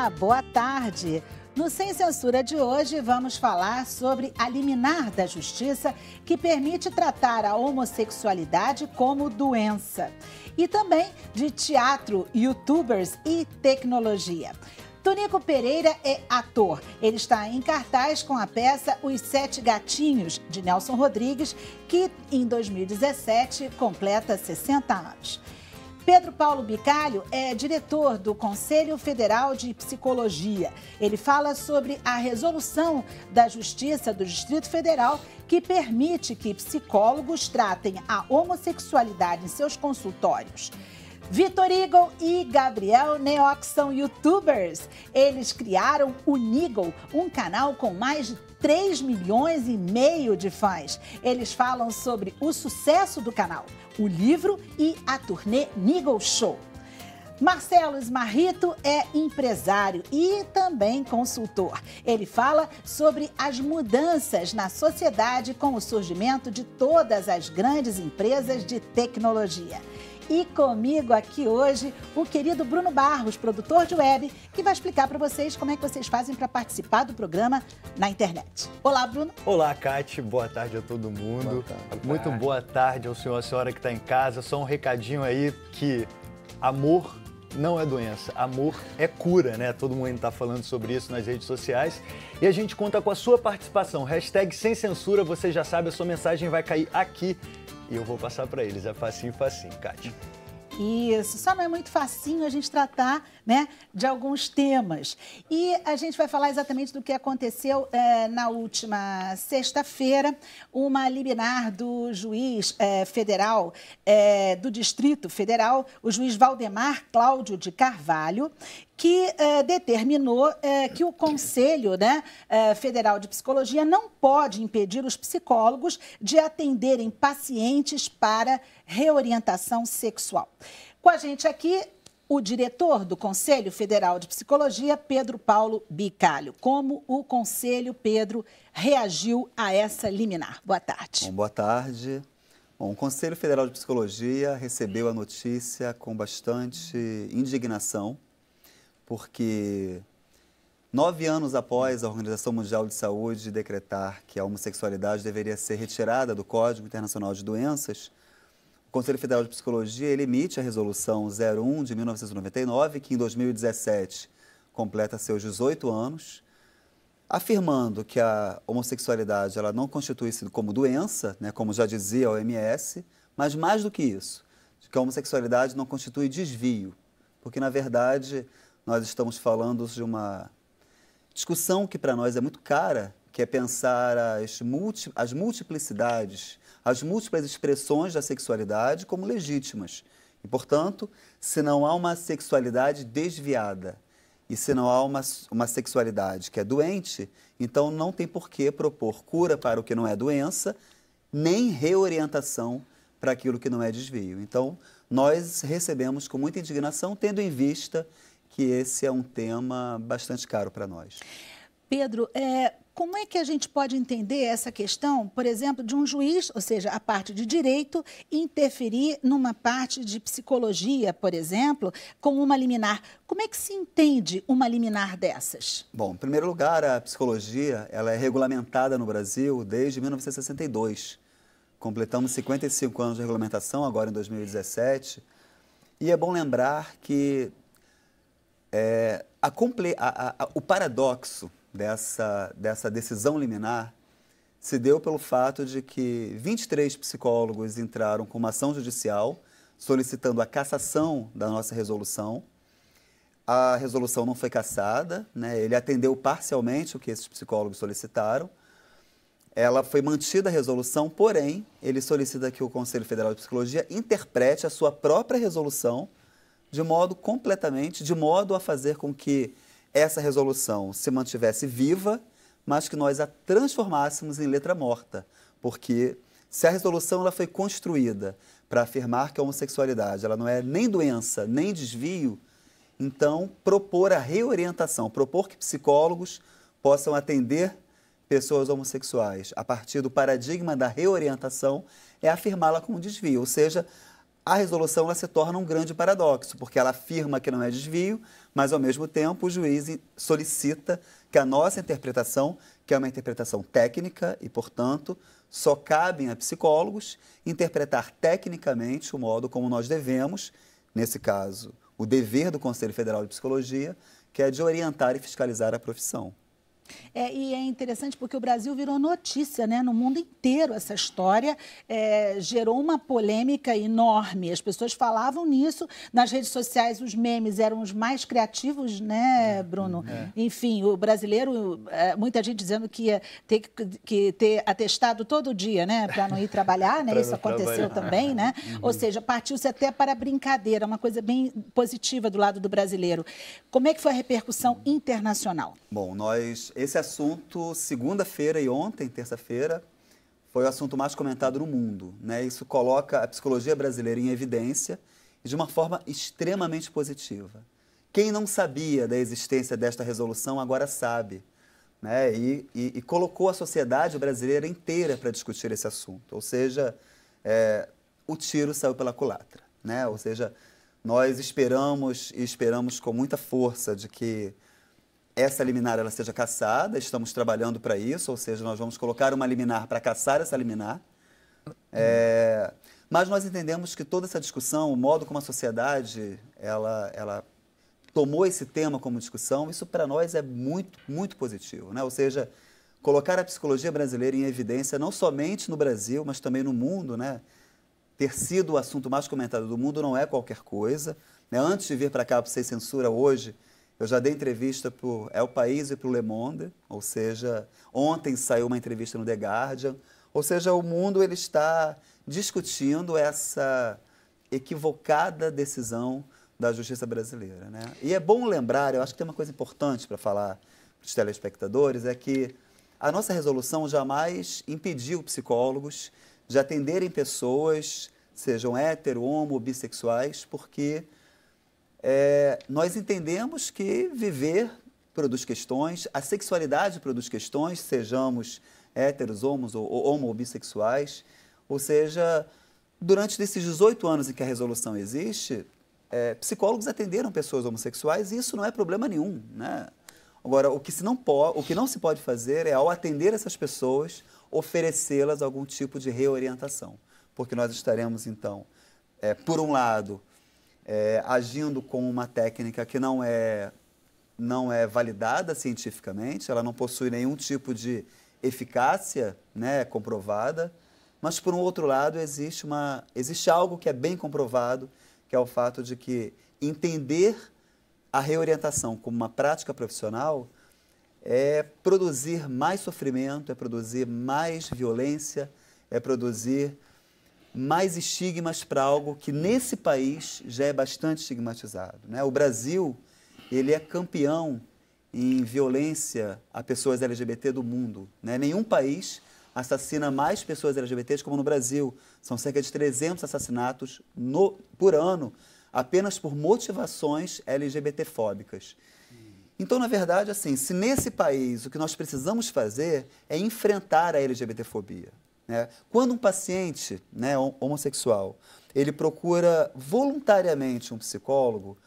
Olá, boa tarde. No Sem Censura de hoje, vamos falar sobre a liminar da Justiça que permite tratar a homossexualidade como doença. E também de teatro, youtubers e tecnologia. Tonico Pereira é ator. Ele está em cartaz com a peça Os Sete Gatinhos, de Nelson Rodrigues, que em 2017 completa 60 anos. Pedro Paulo Bicalho é diretor do Conselho Federal de Psicologia. Ele fala sobre a resolução da Justiça do Distrito Federal que permite que psicólogos tratem a homossexualidade em seus consultórios. Vitor Eagle e Gabriel Neox são youtubers. Eles criaram o Niggle, um canal com mais de 3,5 milhões de fãs. Eles falam sobre o sucesso do canal, o livro e a turnê Niggle Show. Marcelo Smarrito é empresário e também consultor. Ele fala sobre as mudanças na sociedade com o surgimento de todas as grandes empresas de tecnologia. E comigo aqui hoje, o querido Bruno Barros, produtor de web, que vai explicar para vocês como é que vocês fazem para participar do programa na internet. Olá, Bruno. Olá, Kate. Boa tarde a todo mundo. Muito boa tarde ao senhor, à senhora que está em casa. Só um recadinho aí que amor não é doença, amor é cura, né? Todo mundo está falando sobre isso nas redes sociais. E a gente conta com a sua participação. Hashtag Sem Censura, você já sabe, a sua mensagem vai cair aqui. E eu vou passar para eles. É facinho, Kátia. Isso, só não é muito facinho a gente tratar, né, de alguns temas. E a gente vai falar exatamente do que aconteceu na última sexta-feira, uma liminar do juiz federal, do Distrito Federal, o juiz Valdemar Cláudio de Carvalho, que determinou que o Conselho Federal de Psicologia não pode impedir os psicólogos de atenderem pacientes para reorientação sexual. Com a gente aqui, o diretor do Conselho Federal de Psicologia, Pedro Paulo Bicalho. Como o Conselho, Pedro, reagiu a essa liminar? Boa tarde. Bom, boa tarde. Bom, o Conselho Federal de Psicologia recebeu a notícia com bastante indignação, porque 9 anos após a Organização Mundial de Saúde decretar que a homossexualidade deveria ser retirada do Código Internacional de Doenças, o Conselho Federal de Psicologia ele emite a Resolução 01 de 1999, que em 2017 completa seus 18 anos, afirmando que a homossexualidade ela não constitui-se como doença, né, como já dizia a OMS, mas mais do que isso, de que a homossexualidade não constitui desvio, porque na verdade nós estamos falando de uma discussão que para nós é muito cara, que é pensar as multiplicidades, as múltiplas expressões da sexualidade como legítimas. E, portanto, se não há uma sexualidade desviada e se não há uma sexualidade que é doente, então não tem por que propor cura para o que não é doença, nem reorientação para aquilo que não é desvio. Então, nós recebemos com muita indignação, tendo em vista que esse é um tema bastante caro para nós. Pedro, como é que a gente pode entender essa questão, por exemplo, de um juiz, ou seja, a parte de direito, interferir numa parte de psicologia, por exemplo, com uma liminar? Como é que se entende uma liminar dessas? Bom, em primeiro lugar, a psicologia ela é regulamentada no Brasil desde 1962. Completamos 55 anos de regulamentação, agora em 2017. E é bom lembrar que o paradoxo dessa decisão liminar se deu pelo fato de que 23 psicólogos entraram com uma ação judicial solicitando a cassação da nossa resolução. A resolução não foi cassada, né? Ele atendeu parcialmente o que esses psicólogos solicitaram. Ela foi mantida a resolução, porém, ele solicita que o Conselho Federal de Psicologia interprete a sua própria resolução de modo a fazer com que essa resolução se mantivesse viva, mas que nós a transformássemos em letra morta. Porque se a resolução ela foi construída para afirmar que a homossexualidade ela não é nem doença, nem desvio, então propor a reorientação, propor que psicólogos possam atender pessoas homossexuais a partir do paradigma da reorientação é afirmá-la como desvio, ou seja, a resolução ela se torna um grande paradoxo, porque ela afirma que não é desvio, mas, ao mesmo tempo, o juiz solicita que a nossa interpretação, que é uma interpretação técnica e, portanto, só cabe a psicólogos interpretar tecnicamente o modo como nós devemos, nesse caso, o dever do Conselho Federal de Psicologia, que é de orientar e fiscalizar a profissão. E é interessante porque o Brasil virou notícia, né? No mundo inteiro essa história gerou uma polêmica enorme. As pessoas falavam nisso, nas redes sociais os memes eram os mais criativos, né, Bruno? Enfim, o brasileiro, muita gente dizendo que ia ter que ter atestado todo dia, né? Para não ir trabalhar, né? Isso aconteceu também, né? Ou seja, partiu-se até para brincadeira, uma coisa bem positiva do lado do brasileiro. Como é que foi a repercussão internacional? Bom, esse assunto, segunda-feira e ontem, terça-feira, foi o assunto mais comentado no mundo, né? Isso coloca a psicologia brasileira em evidência e de uma forma extremamente positiva. Quem não sabia da existência desta resolução agora sabe, né? E colocou a sociedade brasileira inteira para discutir esse assunto. Ou seja, o tiro saiu pela culatra, né? Ou seja, nós esperamos com muita força de que essa liminar ela seja cassada, estamos trabalhando para isso, ou seja, nós vamos colocar uma liminar para cassar essa liminar. Mas nós entendemos que toda essa discussão, o modo como a sociedade ela tomou esse tema como discussão, isso para nós é muito, muito positivo, né? Ou seja, colocar a psicologia brasileira em evidência, não somente no Brasil, mas também no mundo, né? Ter sido o assunto mais comentado do mundo não é qualquer coisa, né? Antes de vir para cá para Sem Censura hoje, eu já dei entrevista para o El País e para o Le Monde, ou seja, ontem saiu uma entrevista no The Guardian, ou seja, o mundo ele está discutindo essa equivocada decisão da justiça brasileira, né? E é bom lembrar, eu acho que tem uma coisa importante para falar para os telespectadores, é que a nossa resolução jamais impediu psicólogos de atenderem pessoas, sejam hétero, homo, bissexuais, porque nós entendemos que viver produz questões, a sexualidade produz questões, sejamos héteros, homos ou homo ou bissexuais. Ou seja, durante esses 18 anos em que a resolução existe, psicólogos atenderam pessoas homossexuais e isso não é problema nenhum, né? Agora, o que não se pode fazer é, ao atender essas pessoas, oferecê-las algum tipo de reorientação. Porque nós estaremos, então, por um lado, agindo com uma técnica que não é validada cientificamente, ela não possui nenhum tipo de eficácia, né, comprovada, mas, por um outro lado, existe algo que é bem comprovado, que é o fato de que entender a reorientação como uma prática profissional é produzir mais sofrimento, é produzir mais violência, é produzir mais estigmas para algo que nesse país já é bastante estigmatizado, né? O Brasil, ele é campeão em violência a pessoas LGBT do mundo, né? Nenhum país assassina mais pessoas LGBTs como no Brasil. São cerca de 300 assassinatos por ano, apenas por motivações LGBT-fóbicas. Então, na verdade, assim, se nesse país o que nós precisamos fazer é enfrentar a LGBTfobia, né? Quando um paciente, né, homossexual, ele procura voluntariamente um psicólogo,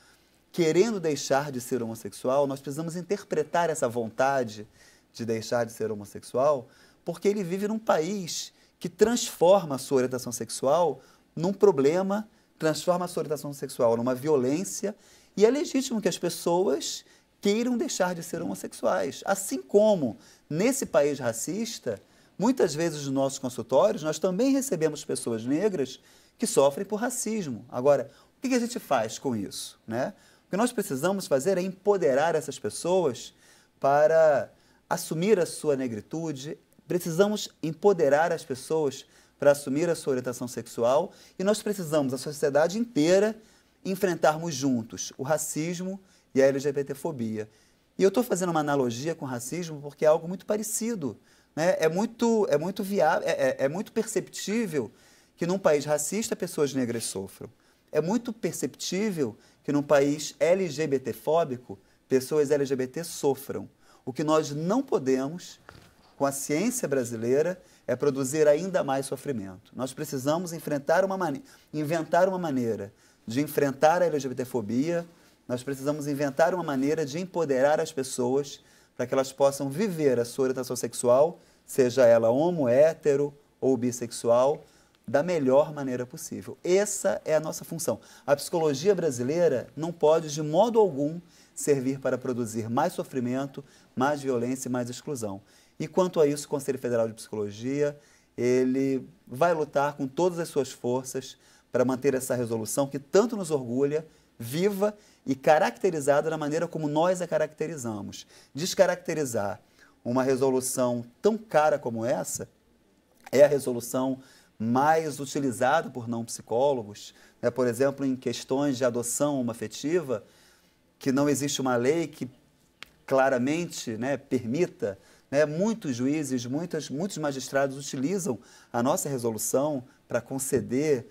querendo deixar de ser homossexual, nós precisamos interpretar essa vontade de deixar de ser homossexual, porque ele vive num país que transforma a sua orientação sexual num problema, transforma a sua orientação sexual numa violência, e é legítimo que as pessoas queiram deixar de ser homossexuais. Assim como, nesse país racista, muitas vezes nos nossos consultórios, nós também recebemos pessoas negras que sofrem por racismo. Agora, o que a gente faz com isso, né? O que nós precisamos fazer é empoderar essas pessoas para assumir a sua negritude. Precisamos empoderar as pessoas para assumir a sua orientação sexual e nós precisamos, a sociedade inteira, enfrentarmos juntos o racismo e a LGBTfobia. E eu estou fazendo uma analogia com o racismo porque é algo muito parecido, né? É muito viável, é muito perceptível que num país racista pessoas negras sofram. É muito perceptível que num país LGBTfóbico pessoas LGBT sofram. O que nós não podemos com a ciência brasileira é produzir ainda mais sofrimento. Nós precisamos inventar uma maneira de enfrentar a LGBTfobia, nós precisamos inventar uma maneira de empoderar as pessoas para que elas possam viver a sua orientação sexual, seja ela homo, hétero ou bissexual, da melhor maneira possível. Essa é a nossa função. A psicologia brasileira não pode, de modo algum, servir para produzir mais sofrimento, mais violência e mais exclusão. E quanto a isso, o Conselho Federal de Psicologia, ele vai lutar com todas as suas forças para manter essa resolução que tanto nos orgulha, viva e caracterizada da maneira como nós a caracterizamos. Descaracterizar uma resolução tão cara como essa é a resolução mais utilizada por não psicólogos, né? Por exemplo, em questões de adoção homoafetiva, que não existe uma lei que claramente, né, permita, né, muitos juízes, muitos magistrados utilizam a nossa resolução para conceder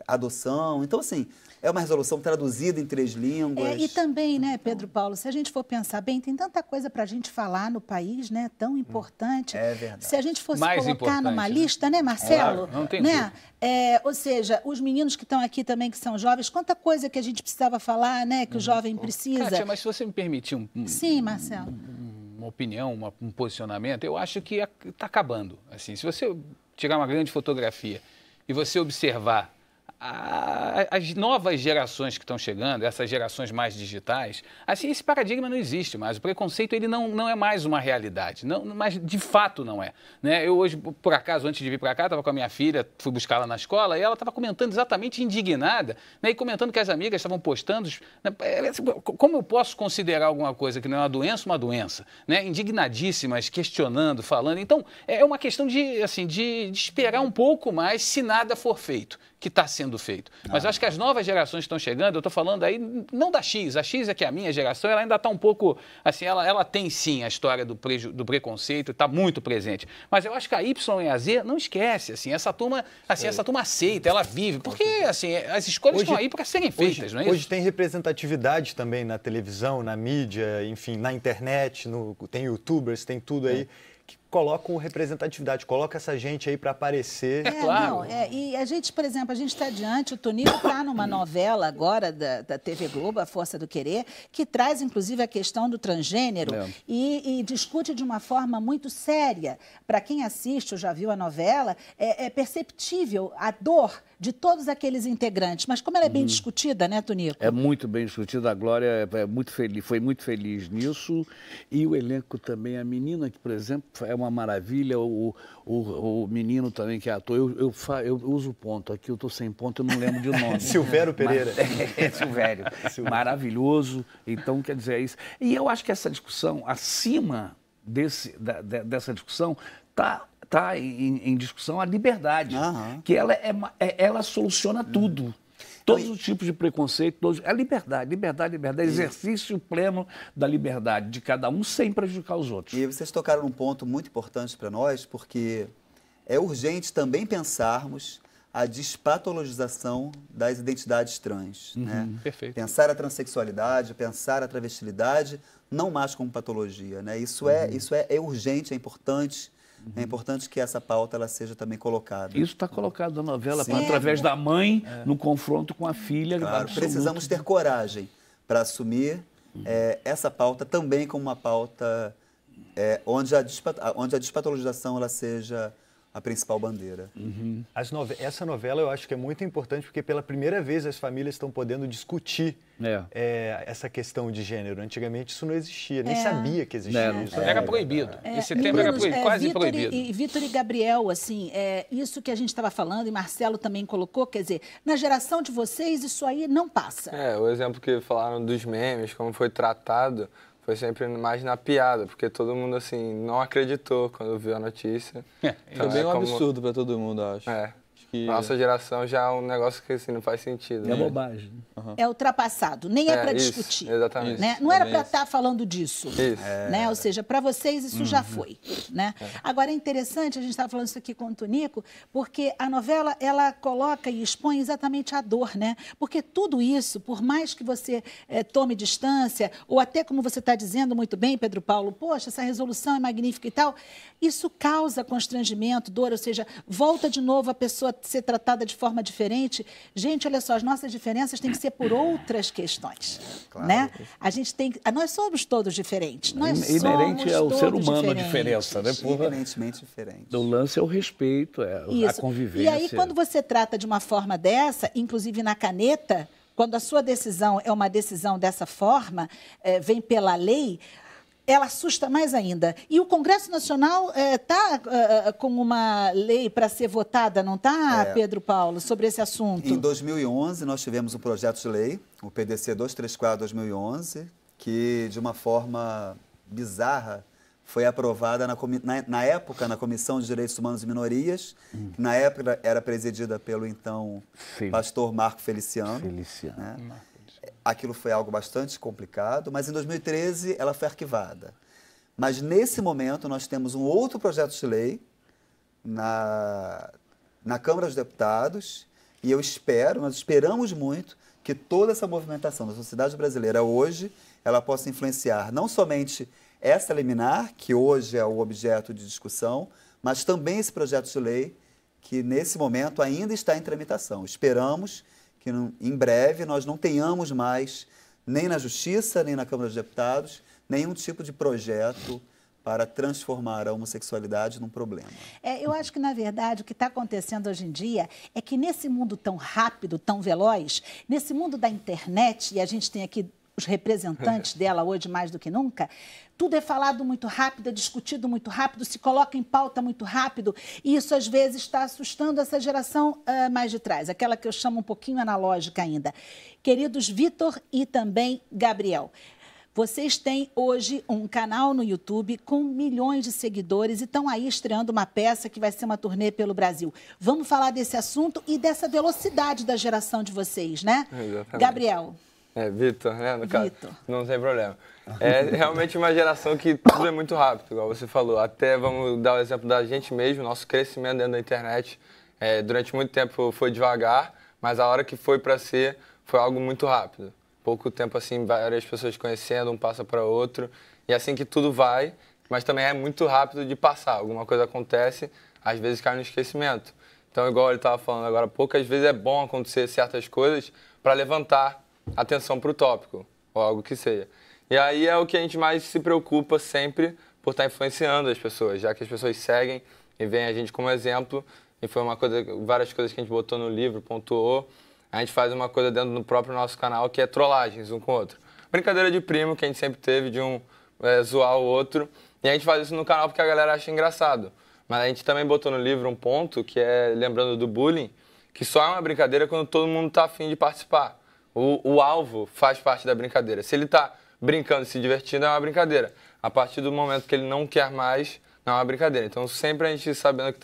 adoção. Então, assim, é uma resolução traduzida em 3 línguas. E também, né, Pedro Paulo, se a gente for pensar bem, tem tanta coisa para a gente falar no país, né, tão importante. É verdade. Se a gente fosse Mais colocar numa né? lista, né, Marcelo? Claro, não tem né? Ou seja, os meninos que estão aqui também, que são jovens, quanta coisa que a gente precisava falar, né, que o jovem precisa. Kátia, mas se você me permitir Sim, Marcelo. Uma opinião, um posicionamento, eu acho que está acabando. Assim, se você tirar uma grande fotografia e você observar as novas gerações que estão chegando, essas gerações mais digitais, assim, esse paradigma não existe mais. O preconceito ele não é mais uma realidade, mas de fato não é. Né? Eu hoje, por acaso, antes de vir para cá, estava com a minha filha, fui buscar ela na escola e ela estava comentando exatamente indignada, né? E comentando que as amigas estavam postando, né? Como eu posso considerar alguma coisa que não é uma doença? Né? Indignadíssimas, questionando, falando. Então, é uma questão de esperar um pouco mais se nada for feito, que está sendo feito. Mas acho que as novas gerações que estão chegando, eu estou falando aí, não da X, a X é que é a minha geração, ela ainda está um pouco, assim, ela tem sim a história do preconceito, está muito presente. Mas eu acho que a Y e a Z não esquece, assim, essa turma aceita, ela vive, porque, assim, as escolhas estão aí para serem feitas, não é isso? Hoje tem representatividade também na televisão, na mídia, enfim, na internet, tem youtubers, tem tudo aí. Que colocam representatividade, coloca essa gente aí para aparecer. Claro. E a gente, por exemplo, a gente está diante, o Tonico está numa novela agora da TV Globo, A Força do Querer, que traz, inclusive, a questão do transgênero e discute de uma forma muito séria. Para quem assiste ou já viu a novela, é perceptível a dor de todos aqueles integrantes. Mas como ela é bem discutida, né, Tonico? É muito bem discutida. A Glória foi muito feliz nisso. E o elenco também, a menina que, por exemplo, é uma maravilha, o menino também que é ator, eu uso ponto, aqui eu estou sem ponto, eu não lembro de nome. Silvério Pereira. Silvério, maravilhoso, então quer dizer, é isso. E eu acho que essa discussão, acima dessa discussão, está em discussão a liberdade, que ela soluciona tudo. Todos os tipos de preconceito, é liberdade, exercício pleno da liberdade de cada um sem prejudicar os outros. E vocês tocaram num ponto muito importante para nós, porque é urgente também pensarmos a despatologização das identidades trans. Né? Perfeito. Pensar a transexualidade, pensar a travestilidade, não mais como patologia. Né? Isso é urgente, é importante. É importante que essa pauta ela seja também colocada. Isso está colocado na novela, através da mãe, no confronto com a filha. Claro, precisamos ter coragem para assumir essa pauta também como uma pauta onde a despatologização ela seja a principal bandeira. Essa novela eu acho que é muito importante porque pela primeira vez as famílias estão podendo discutir essa questão de gênero. Antigamente isso não existia, nem sabia que existia isso. Era proibido. Esse tema era quase proibido. Vitor e Gabriel, assim, isso que a gente estava falando e Marcelo também colocou, quer dizer, na geração de vocês isso aí não passa. O exemplo que falaram dos memes, como foi tratado, foi sempre mais na piada, porque todo mundo, assim, não acreditou quando viu a notícia. Foi bem um absurdo para todo mundo, acho. Nossa geração já é um negócio que assim, não faz sentido. É bobagem. É ultrapassado, nem é para isso, discutir. exatamente. Né? Não era para estar falando disso. Isso. Né? Ou seja, para vocês isso já foi. Né? Agora, é interessante, a gente estava falando isso aqui com o Tonico, porque a novela, ela coloca e expõe exatamente a dor, né? Porque tudo isso, por mais que você tome distância, ou até como você está dizendo muito bem, Pedro Paulo, poxa, essa resolução é magnífica e tal, isso causa constrangimento, dor, ou seja, volta de novo a pessoa ser tratada de forma diferente. Gente, olha só, as nossas diferenças têm que ser por outras questões, Claro. né? A gente tem, nós somos todos diferentes. Nós Inerente somos ao ser todos humano a diferentes. diferença, né? Porra, Evidentemente diferente. o lance é o respeito, a Isso. convivência. E aí, quando você trata de uma forma dessa, inclusive na caneta, quando a sua decisão é uma decisão dessa forma, vem pela lei, ela assusta mais ainda. E o Congresso Nacional está com uma lei para ser votada, não está, Pedro Paulo, sobre esse assunto? Em 2011, nós tivemos um projeto de lei, o PDC 234/2011, que, de uma forma bizarra, foi aprovada na época na Comissão de Direitos Humanos e Minorias, que na época era presidida pelo então pastor Marco Feliciano. Né? Aquilo foi algo bastante complicado, mas em 2013 ela foi arquivada. Mas nesse momento nós temos um outro projeto de lei na Câmara dos Deputados e nós esperamos muito que toda essa movimentação da sociedade brasileira hoje, ela possa influenciar não somente essa liminar, que hoje é o objeto de discussão, mas também esse projeto de lei que nesse momento ainda está em tramitação. Esperamos que em breve nós não tenhamos mais, nem na Justiça, nem na Câmara dos Deputados, nenhum tipo de projeto para transformar a homossexualidade num problema. Eu acho que, na verdade, o que está acontecendo hoje em dia é que nesse mundo tão rápido, tão veloz, nesse mundo da internet, e a gente tem aqui os representantes dela hoje mais do que nunca, tudo é falado muito rápido, é discutido muito rápido, se coloca em pauta muito rápido, e isso às vezes está assustando essa geração mais de trás, aquela que eu chamo um pouquinho analógica ainda. Queridos Vitor e também Gabriel, vocês têm hoje um canal no YouTube com milhões de seguidores e estão aí estreando uma peça que vai ser uma turnê pelo Brasil. Vamos falar desse assunto e dessa velocidade da geração de vocês, né? Exatamente. Gabriel. Vitor, né? No caso, Vitor. não tem problema. É realmente uma geração que tudo é muito rápido, igual você falou. Até vamos dar o exemplo da gente mesmo, nosso crescimento dentro da internet. Durante muito tempo foi devagar, mas a hora que foi para ser, foi algo muito rápido. Pouco tempo assim, várias pessoas conhecendo, um passa para outro. E assim que tudo vai, mas também é muito rápido de passar. Alguma coisa acontece, às vezes cai no esquecimento. Então, igual ele estava falando agora há pouco, às vezes é bom acontecer certas coisas para levantar atenção para o tópico, ou algo que seja. E aí é o que a gente mais se preocupa sempre por estar influenciando as pessoas, já que as pessoas seguem e veem a gente como exemplo, e foi várias coisas que a gente botou no livro, pontuou, a gente faz uma coisa dentro do próprio nosso canal que é trollagens um com o outro. Brincadeira de primo que a gente sempre teve de um zoar o outro, e a gente faz isso no canal porque a galera acha engraçado. Mas a gente também botou no livro um ponto, que é, lembrando do bullying, que só é uma brincadeira quando todo mundo está afim de participar. O alvo faz parte da brincadeira. Se ele está brincando e se divertindo, é uma brincadeira. A partir do momento que ele não quer mais, não é uma brincadeira. Então, sempre a gente sabendo que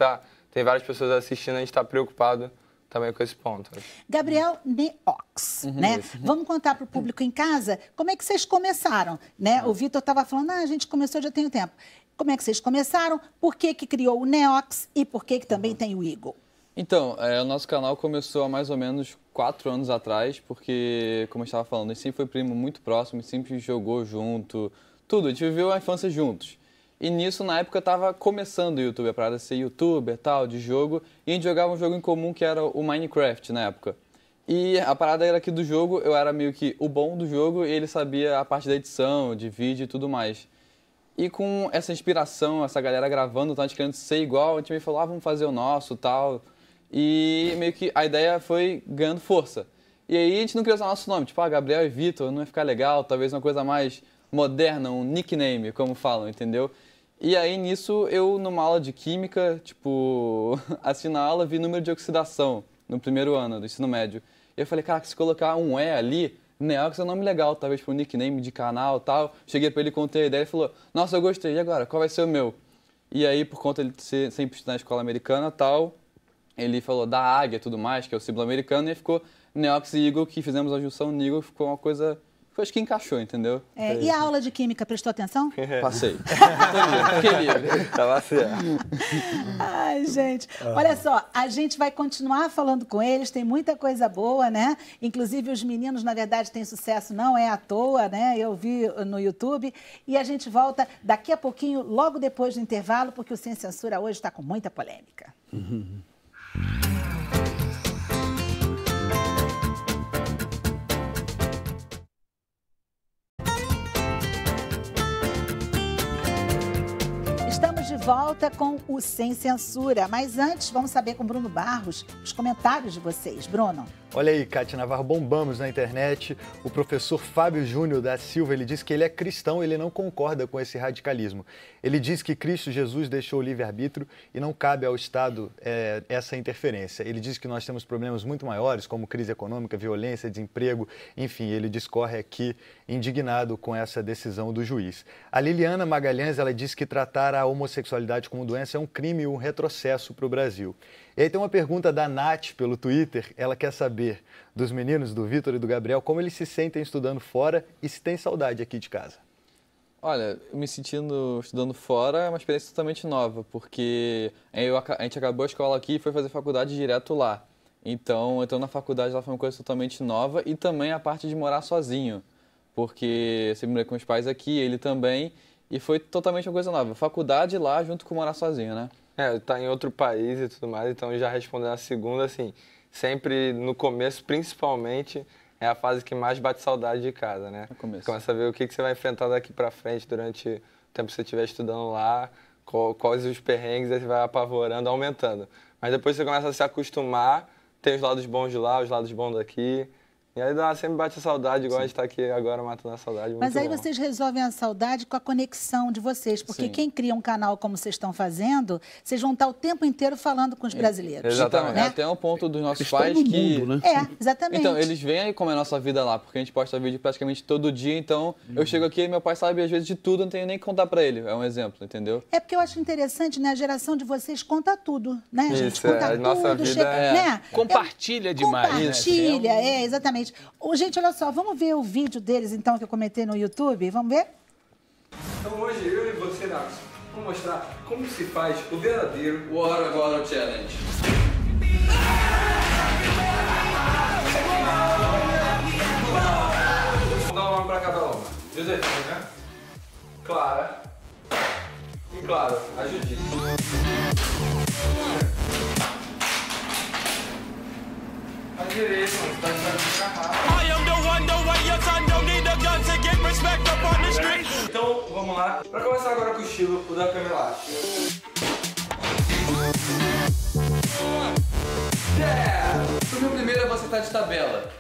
tem várias pessoas assistindo, a gente está preocupado também com esse ponto. Gabriel Neox, né? Vamos contar para o público em casa como é que vocês começaram, né? O Vitor estava falando, a gente começou já tem um tempo. Como é que vocês começaram? Por que criou o Neox e por que também tem o Eagle? Então, o nosso canal começou há mais ou menos 4 anos atrás, porque, como eu estava falando, a gente sempre foi primo muito próximo, sempre jogou junto, tudo, a gente viveu a infância juntos. E nisso, na época, estava começando o YouTube, a parada de ser youtuber, tal, de jogo, e a gente jogava um jogo em comum que era o Minecraft, na época. E a parada era que do jogo, eu era meio que o bom do jogo, e ele sabia a parte da edição, de vídeo e tudo mais. E com essa inspiração, essa galera gravando, a gente querendo ser igual, a gente meio falou, vamos fazer o nosso, tal. E meio que a ideia foi ganhando força. E aí a gente não queria usar nosso nome, tipo, Gabriel e Vitor, não ia ficar legal, talvez uma coisa mais moderna, um nickname, como falam, entendeu? E aí nisso eu, numa aula de química, tipo, assistindo a aula, vi número de oxidação no primeiro ano do ensino médio. E eu falei, cara, se colocar um E ali, Neox é um nome legal, talvez para um nickname de canal e tal. Cheguei para ele, contei a ideia e falou, nossa, eu gostei, e agora, qual vai ser o meu? E aí, por conta de ele sempre estudar na escola americana e tal, ele falou da águia e tudo mais, que é o símbolo americano, e ficou Neox e Eagle, que fizemos a junção Eagle, ficou uma coisa... Acho que encaixou, entendeu? E a aula de química, prestou atenção? Passei. Fiquei livre. Tava certo. Ai, gente. Olha só, a gente vai continuar falando com eles, tem muita coisa boa, né? Inclusive, os meninos, na verdade, têm sucesso, não é à toa, né? Eu vi no YouTube. E a gente volta daqui a pouquinho, logo depois do intervalo, porque o Sem Censura hoje está com muita polêmica. Estamos de volta com o Sem Censura, mas antes vamos saber com o Bruno Barros os comentários de vocês. Bruno. Olha aí, Cátia Navarro, bombamos na internet. O professor Fábio Júnior da Silva, ele diz que ele é cristão, ele não concorda com esse radicalismo. Ele diz que Cristo Jesus deixou o livre-arbítrio e não cabe ao Estado essa interferência. Ele diz que nós temos problemas muito maiores, como crise econômica, violência, desemprego, enfim, ele discorre aqui indignado com essa decisão do juiz. A Liliana Magalhães, ela diz que tratar a homossexualidade como doença é um crime e um retrocesso para o Brasil. E aí tem uma pergunta da Nath pelo Twitter, ela quer saber dos meninos, do Vitor e do Gabriel, como eles se sentem estudando fora e se tem saudade aqui de casa. Olha, me sentindo estudando fora é uma experiência totalmente nova, porque a gente acabou a escola aqui e foi fazer faculdade direto lá. Então, entrando na faculdade lá foi uma coisa totalmente nova e também a parte de morar sozinho, porque eu sempre morei com os pais aqui, ele também, e foi totalmente uma coisa nova. Faculdade lá junto com morar sozinho, né? Tá em outro país e tudo mais, então já respondendo a segunda, assim, sempre no começo, principalmente, é a fase que mais bate saudade de casa, né? No começo. Começa a ver o que você vai enfrentar daqui pra frente durante o tempo que você estiver estudando lá, quais os perrengues, aí você vai apavorando, aumentando. Mas depois você começa a se acostumar, tem os lados bons de lá, os lados bons daqui. E aí sempre bate a saudade, igual a gente está aqui agora matando a saudade. Mas aí vocês resolvem a saudade com a conexão de vocês, porque Sim. Quem cria um canal como vocês estão fazendo, vocês vão estar o tempo inteiro falando com os brasileiros. Exatamente. Né? É até um ponto dos nossos Estão pais no que... mundo, né? Exatamente. Então, eles veem aí como é a nossa vida lá, porque a gente posta vídeo praticamente todo dia, então eu chego aqui e meu pai sabe às vezes de tudo, não tenho nem que contar pra ele, é um exemplo, entendeu? É porque eu acho interessante, né? A geração de vocês conta tudo, né, gente? Isso, Conta a tudo, nossa vida chega, né? Compartilha demais, né? Compartilha, exatamente. Gente, olha só, vamos ver o vídeo deles, então, que eu comentei no YouTube? Vamos ver? Então hoje eu e você, Nax, vamos mostrar como se faz o verdadeiro Water Bottle Challenge. Vamos dar um nome pra cada uma. Josefina, Clara e, claro, a Judite. A direita, mano, você tá Então, vamos lá. Pra começar agora com o estilo, o da câmera elástica. O meu primeiro é você estar de tabela.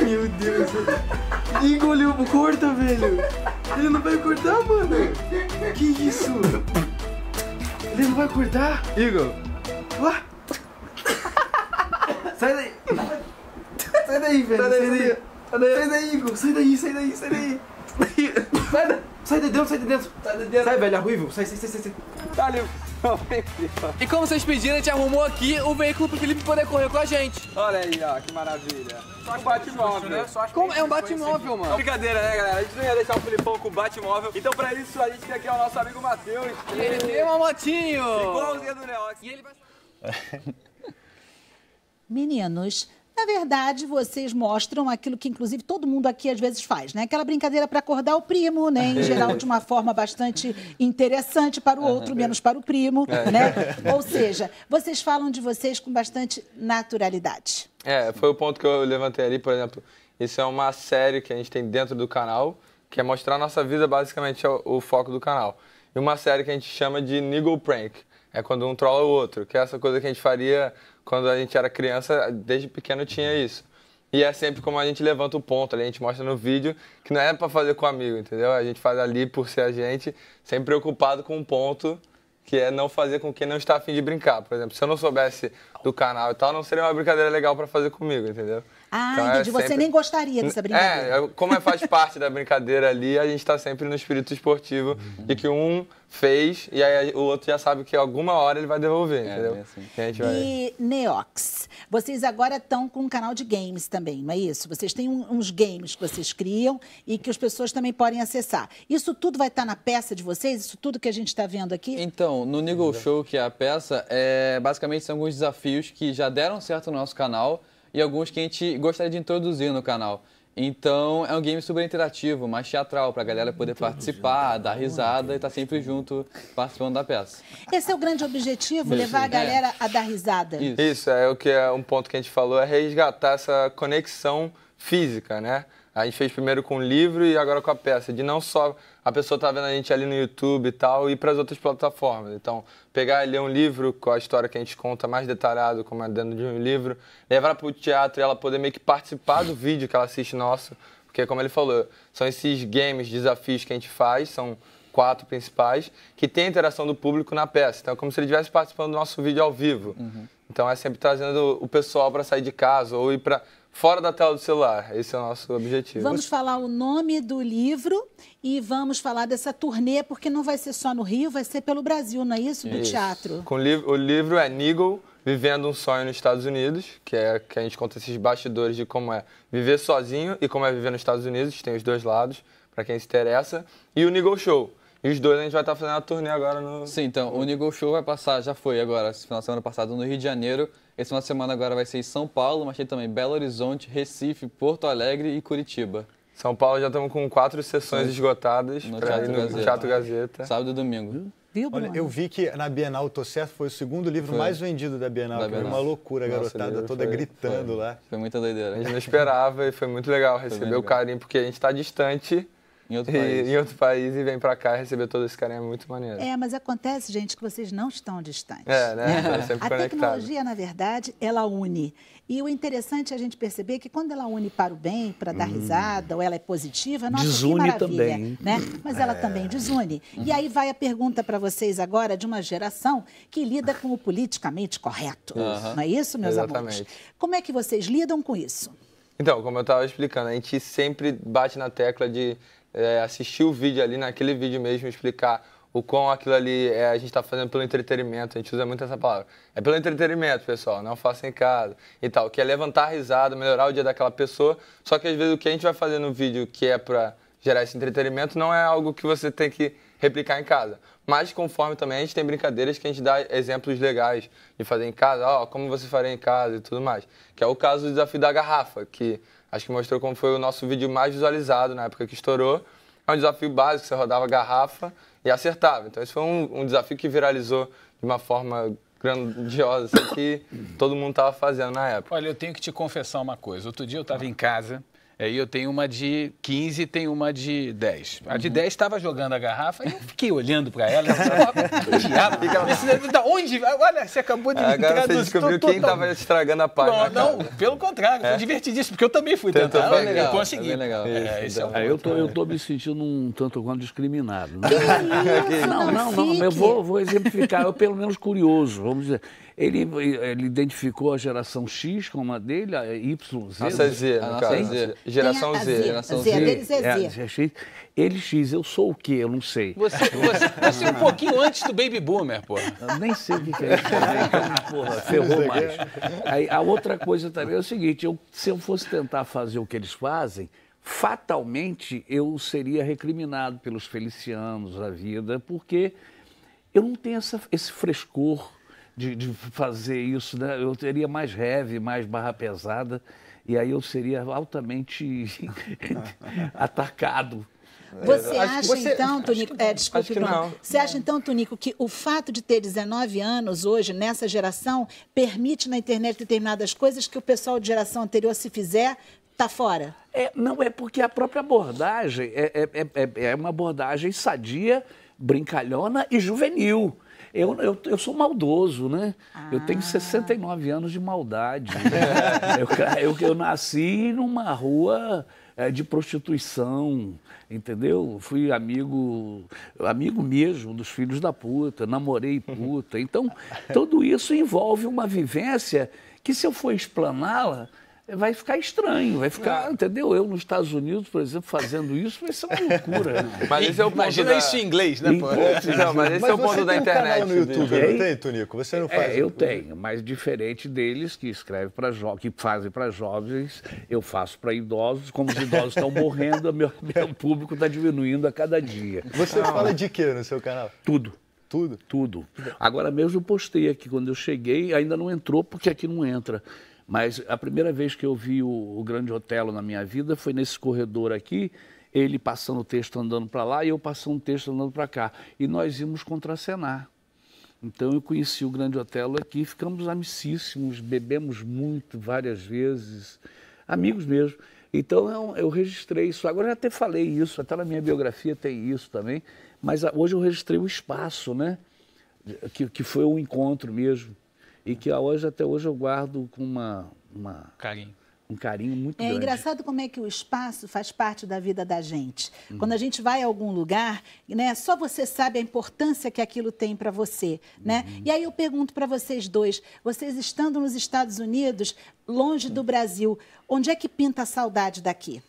Meu Deus, engoliu, corta, velho. Ele não vai cortar, mano. Que isso? Ele não vai cortar? Igor. Ué? Sai daí. Sai daí, velho. Sai daí. Sai daí, Igor. Sai daí, sai daí, sai daí. Sai de dentro, sai de dentro. Sai de dentro. Sai, velho, arruivo. Sai. Valeu. E como vocês pediram, a gente arrumou aqui o veículo pro Felipe poder correr com a gente. Olha aí, ó, que maravilha. Só com Batmóvel, né? Como? É um Batmóvel, mano. Brincadeira, né, galera? A gente não ia deixar o Filipão com o Batmóvel. Então, pra isso, a gente tem aqui o nosso amigo Matheus. E ele tem uma motinho. Igualzinho do Neox. E ele vai... Meninos, na verdade, vocês mostram aquilo que, inclusive, todo mundo aqui às vezes faz, né? Aquela brincadeira para acordar o primo, né? Em geral, de uma forma bastante interessante para o outro, menos para o primo, né? Ou seja, vocês falam de vocês com bastante naturalidade. Foi o ponto que eu levantei ali, por exemplo. Isso é uma série que a gente tem dentro do canal, que é mostrar a nossa vida, basicamente, é o foco do canal. E uma série que a gente chama de Niggle Prank. É quando um trola o outro, que é essa coisa que a gente faria quando a gente era criança, desde pequeno tinha isso. E é sempre como a gente levanta o ponto ali, a gente mostra no vídeo, que não é pra fazer com amigo, entendeu? A gente faz ali por ser a gente, sempre preocupado com um ponto, que é não fazer com quem não está a fim de brincar. Por exemplo, se eu não soubesse do canal e tal, não seria uma brincadeira legal pra fazer comigo, entendeu? Ah, Então, entendi. Você nem gostaria dessa brincadeira. Como faz parte da brincadeira ali, a gente tá sempre no espírito esportivo de que um fez e aí o outro já sabe que alguma hora ele vai devolver, entendeu? Assim. Que a gente vai... E Neox, vocês agora estão com um canal de games também, não é isso? Vocês têm uns games que vocês criam e que as pessoas também podem acessar. Isso tudo vai estar na peça de vocês? Isso tudo que a gente está vendo aqui? Então, no Niggle Show, que é a peça, basicamente são alguns desafios que já deram certo no nosso canal e alguns que a gente gostaria de introduzir no canal. Então, é um game super interativo, mais teatral, para a galera poder participar, dar risada e estar sempre junto participando da peça. Esse é o grande objetivo, levar a galera a dar risada. Isso, é o que é um ponto que a gente falou, é resgatar essa conexão física, né? A gente fez primeiro com o livro e agora com a peça, de não só a pessoa estar vendo a gente ali no YouTube e tal, e ir para as outras plataformas. Então, pegar e ler um livro com a história que a gente conta mais detalhado, como é dentro de um livro, levar para o teatro e ela poder meio que participar do vídeo que ela assiste nosso, porque, como ele falou, são esses games, desafios que a gente faz, são 4 principais, que tem a interação do público na peça. Então, é como se ele estivesse participando do nosso vídeo ao vivo. Então, é sempre trazendo o pessoal para sair de casa ou ir para fora da tela do celular. Esse é o nosso objetivo. Vamos falar o nome do livro e vamos falar dessa turnê, porque não vai ser só no Rio, vai ser pelo Brasil, não é isso? Do teatro. O livro é Niggle, Vivendo um Sonho nos Estados Unidos, que a gente conta esses bastidores de como é viver sozinho e como é viver nos Estados Unidos, tem os dois lados, para quem se interessa. E o Niggle Show. E os dois a gente vai estar fazendo a turnê agora no... Sim, então, o Niggle Show vai passar, já foi agora, esse final de semana passado no Rio de Janeiro. Esse final de semana agora vai ser em São Paulo, mas tem também Belo Horizonte, Recife, Porto Alegre e Curitiba. São Paulo já estamos com 4 sessões esgotadas no Teatro Gazeta. Sábado e domingo. Viu, Olha, eu vi que na Bienal, Tô Certo, foi o segundo livro mais vendido da Bienal. Foi uma loucura, a garotada toda gritando lá. Foi muita doideira. A gente não esperava e foi muito legal receber o carinho, porque a gente está distante em outro país e vem pra cá e receber todo esse carinho é muito maneiro. Mas acontece, gente, que vocês não estão distantes. Né? Tá sempre a conectado. tecnologia, na verdade, ela une. E o interessante é a gente perceber que quando ela une para o bem, para dar risada, ou ela é positiva, nossa, desune que maravilha, também. Né? Mas ela também desune. E aí vai a pergunta para vocês agora de uma geração que lida com o politicamente correto. Não é isso, meus amores? Como é que vocês lidam com isso? Então, como eu estava explicando, a gente sempre bate na tecla de assistir o vídeo ali, naquele vídeo mesmo, explicar o quão aquilo ali a gente está fazendo pelo entretenimento. A gente usa muito essa palavra. É pelo entretenimento, pessoal, não faça em casa e tal. Que é levantar a risada, melhorar o dia daquela pessoa. Só que às vezes o que a gente vai fazer no vídeo que é para gerar esse entretenimento não é algo que você tem que replicar em casa. Mas conforme também a gente tem brincadeiras que a gente dá exemplos legais de fazer em casa, como você faria em casa e tudo mais. Que é o caso do desafio da garrafa, que acho que mostrou como foi o nosso vídeo mais visualizado na época que estourou. É um desafio básico, você rodava a garrafa e acertava. Então esse foi um desafio que viralizou de uma forma grandiosa, assim, que todo mundo estava fazendo na época. Olha, eu tenho que te confessar uma coisa. Outro dia eu estava em casa, aí eu tenho uma de 15 e tenho uma de 10. A de 10 estava jogando a garrafa e eu fiquei olhando para ela. Onde? Olha, você acabou de agora entrar você descobriu quem estava estragando a página. Não, pelo contrário, foi divertidíssimo, porque eu também fui tentar. Eu consegui. Legal. Eu tô me sentindo um tanto quanto discriminado. Né? Não, eu vou exemplificar, eu pelo menos curioso, vamos dizer. Ele identificou a geração X como a dele, a Y, Z. Nossa, Z, no caso. Z. Geração Z. Geração Z. Deles é Z. Ele X, eu sou o quê? Eu não sei. Você é um pouquinho antes do Baby Boomer, porra. Eu nem sei o que é isso. Porra, ferrou mais. Aí, a outra coisa também é o seguinte, se eu fosse tentar fazer o que eles fazem, fatalmente eu seria recriminado pelos felicianos da vida, porque eu não tenho esse frescor de fazer isso, né? Eu teria mais heavy, mais barra pesada, e aí eu seria altamente atacado. Você acha então, Tonico, desculpe, Bruno, você acha então, Tonico, que o fato de ter 19 anos hoje, nessa geração, permite na internet determinadas coisas que o pessoal de geração anterior, se fizer, está fora? Não, é porque a própria abordagem é uma abordagem sadia, brincalhona e juvenil. Eu sou maldoso, né? Eu tenho 69 anos de maldade. Eu nasci numa rua de prostituição, entendeu? Fui amigo mesmo dos filhos da puta, namorei puta. Então, tudo isso envolve uma vivência que, se eu for explaná-la, vai ficar estranho, vai ficar, entendeu? Eu nos Estados Unidos, por exemplo, fazendo isso, vai ser uma loucura. Mas esse é o ponto Imagina isso em inglês, né? Não, mas esse é o ponto da internet. Canal no YouTube, não tem, Tonico? Você não faz? Eu tenho, mas diferente deles que escrevem para jovens, que fazem para jovens, eu faço para idosos. Como os idosos estão morrendo, meu público está diminuindo a cada dia. Você fala de quê no seu canal? Tudo. Tudo? Tudo. Agora mesmo eu postei aqui, quando eu cheguei, ainda não entrou, porque aqui não entra. Mas a primeira vez que eu vi o Grande Otelo na minha vida foi nesse corredor aqui, ele passando o texto andando para lá e eu passando o texto andando para cá. E nós íamos contracenar. Então eu conheci o Grande Otelo aqui, ficamos amicíssimos, bebemos muito, várias vezes, amigos mesmo. Então eu registrei isso. Agora eu até falei isso, até na minha biografia tem isso também. Mas hoje eu registrei o espaço, né? Que foi um encontro mesmo. E que até hoje eu guardo com um carinho muito grande. É engraçado como é que o espaço faz parte da vida da gente. Quando a gente vai a algum lugar, né, só você sabe a importância que aquilo tem para você, né? E aí eu pergunto para vocês dois, vocês estando nos Estados Unidos, longe do Brasil, onde é que pinta a saudade daqui?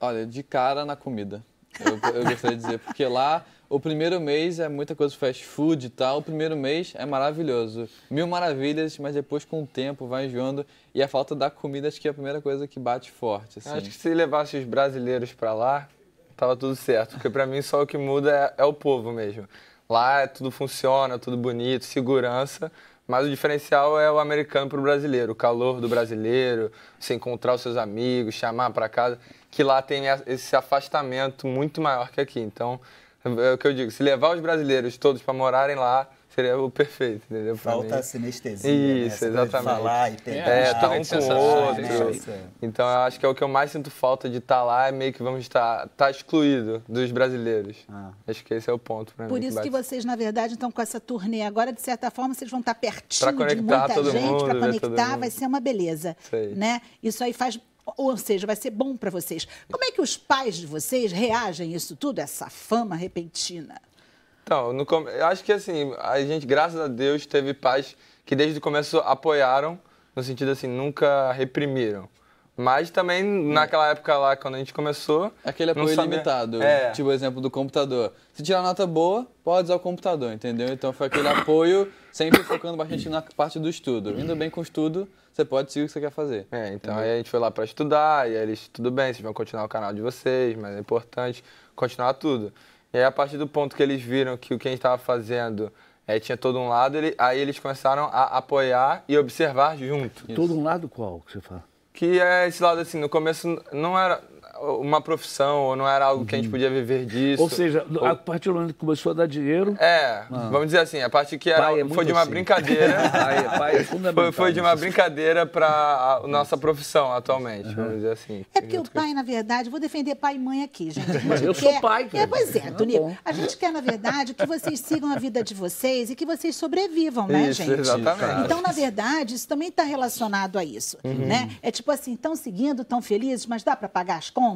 Olha, de cara na comida. Eu gostaria de dizer, porque lá o primeiro mês é muita coisa fast food e tal, o primeiro mês é maravilhoso, 1000 maravilhas, mas depois com o tempo vai enjoando e a falta da comida acho que é a primeira coisa que bate forte. Assim. Acho que se levasse os brasileiros para lá, tava tudo certo, porque para mim só o que muda é o povo mesmo. Lá tudo funciona, tudo bonito, segurança, mas o diferencial é o americano para o brasileiro, o calor do brasileiro, você encontrar os seus amigos, chamar para casa, que lá tem esse afastamento muito maior que aqui. Então, é o que eu digo, se levar os brasileiros todos para morarem lá, seria o perfeito, entendeu? Falta a sinestesia, isso, né? exatamente. Falar e pegar. Tá um com o outro. Né? Então, eu acho que é o que eu mais sinto falta de estar lá, é meio que vamos estar excluído dos brasileiros. Acho que esse é o ponto para mim. Por isso que vocês, na verdade, estão com essa turnê agora, de certa forma, vocês vão estar pertinho pra de muita todo gente, mundo, para conectar, mundo. vai ser uma beleza, né? Isso aí faz... Ou seja, vai ser bom para vocês. Como é que os pais de vocês reagem a isso tudo, essa fama repentina? Então, eu acho que assim, a gente, graças a Deus, teve pais que desde o começo apoiaram, no sentido assim, nunca reprimiram. Mas também, naquela época lá, quando a gente começou... Aquele apoio limitado, tipo o exemplo do computador. Se tirar nota boa, pode usar o computador, entendeu? Então foi aquele apoio, sempre focando bastante na parte do estudo. Indo bem com o estudo, você pode seguir o que você quer fazer. Então aí a gente foi lá para estudar, e aí eles, tudo bem, vocês vão continuar o canal de vocês, mas é importante continuar tudo. E aí, a partir do ponto que eles viram que o que a gente estava fazendo tinha todo um lado, aí eles começaram a apoiar e observar junto. Isso. Todo um lado qual que você fala? Que é esse lado assim, no começo não era uma profissão, ou não era algo que a gente podia viver disso. Ou seja, a partir do momento que começou a dar dinheiro... vamos dizer assim, a parte que era, foi de uma brincadeira. Pai é fundamental. Foi de uma brincadeira para a nossa profissão atualmente, vamos dizer assim. É porque o pai, na verdade, vou defender pai e mãe aqui, gente. Eu sou pai. Pois é, Tonico. A gente quer, na verdade, que vocês sigam a vida de vocês e que vocês sobrevivam, né, isso, gente? Exatamente. Então, na verdade, isso também está relacionado a isso, né? É tipo assim, estão seguindo, estão felizes, mas dá para pagar as contas?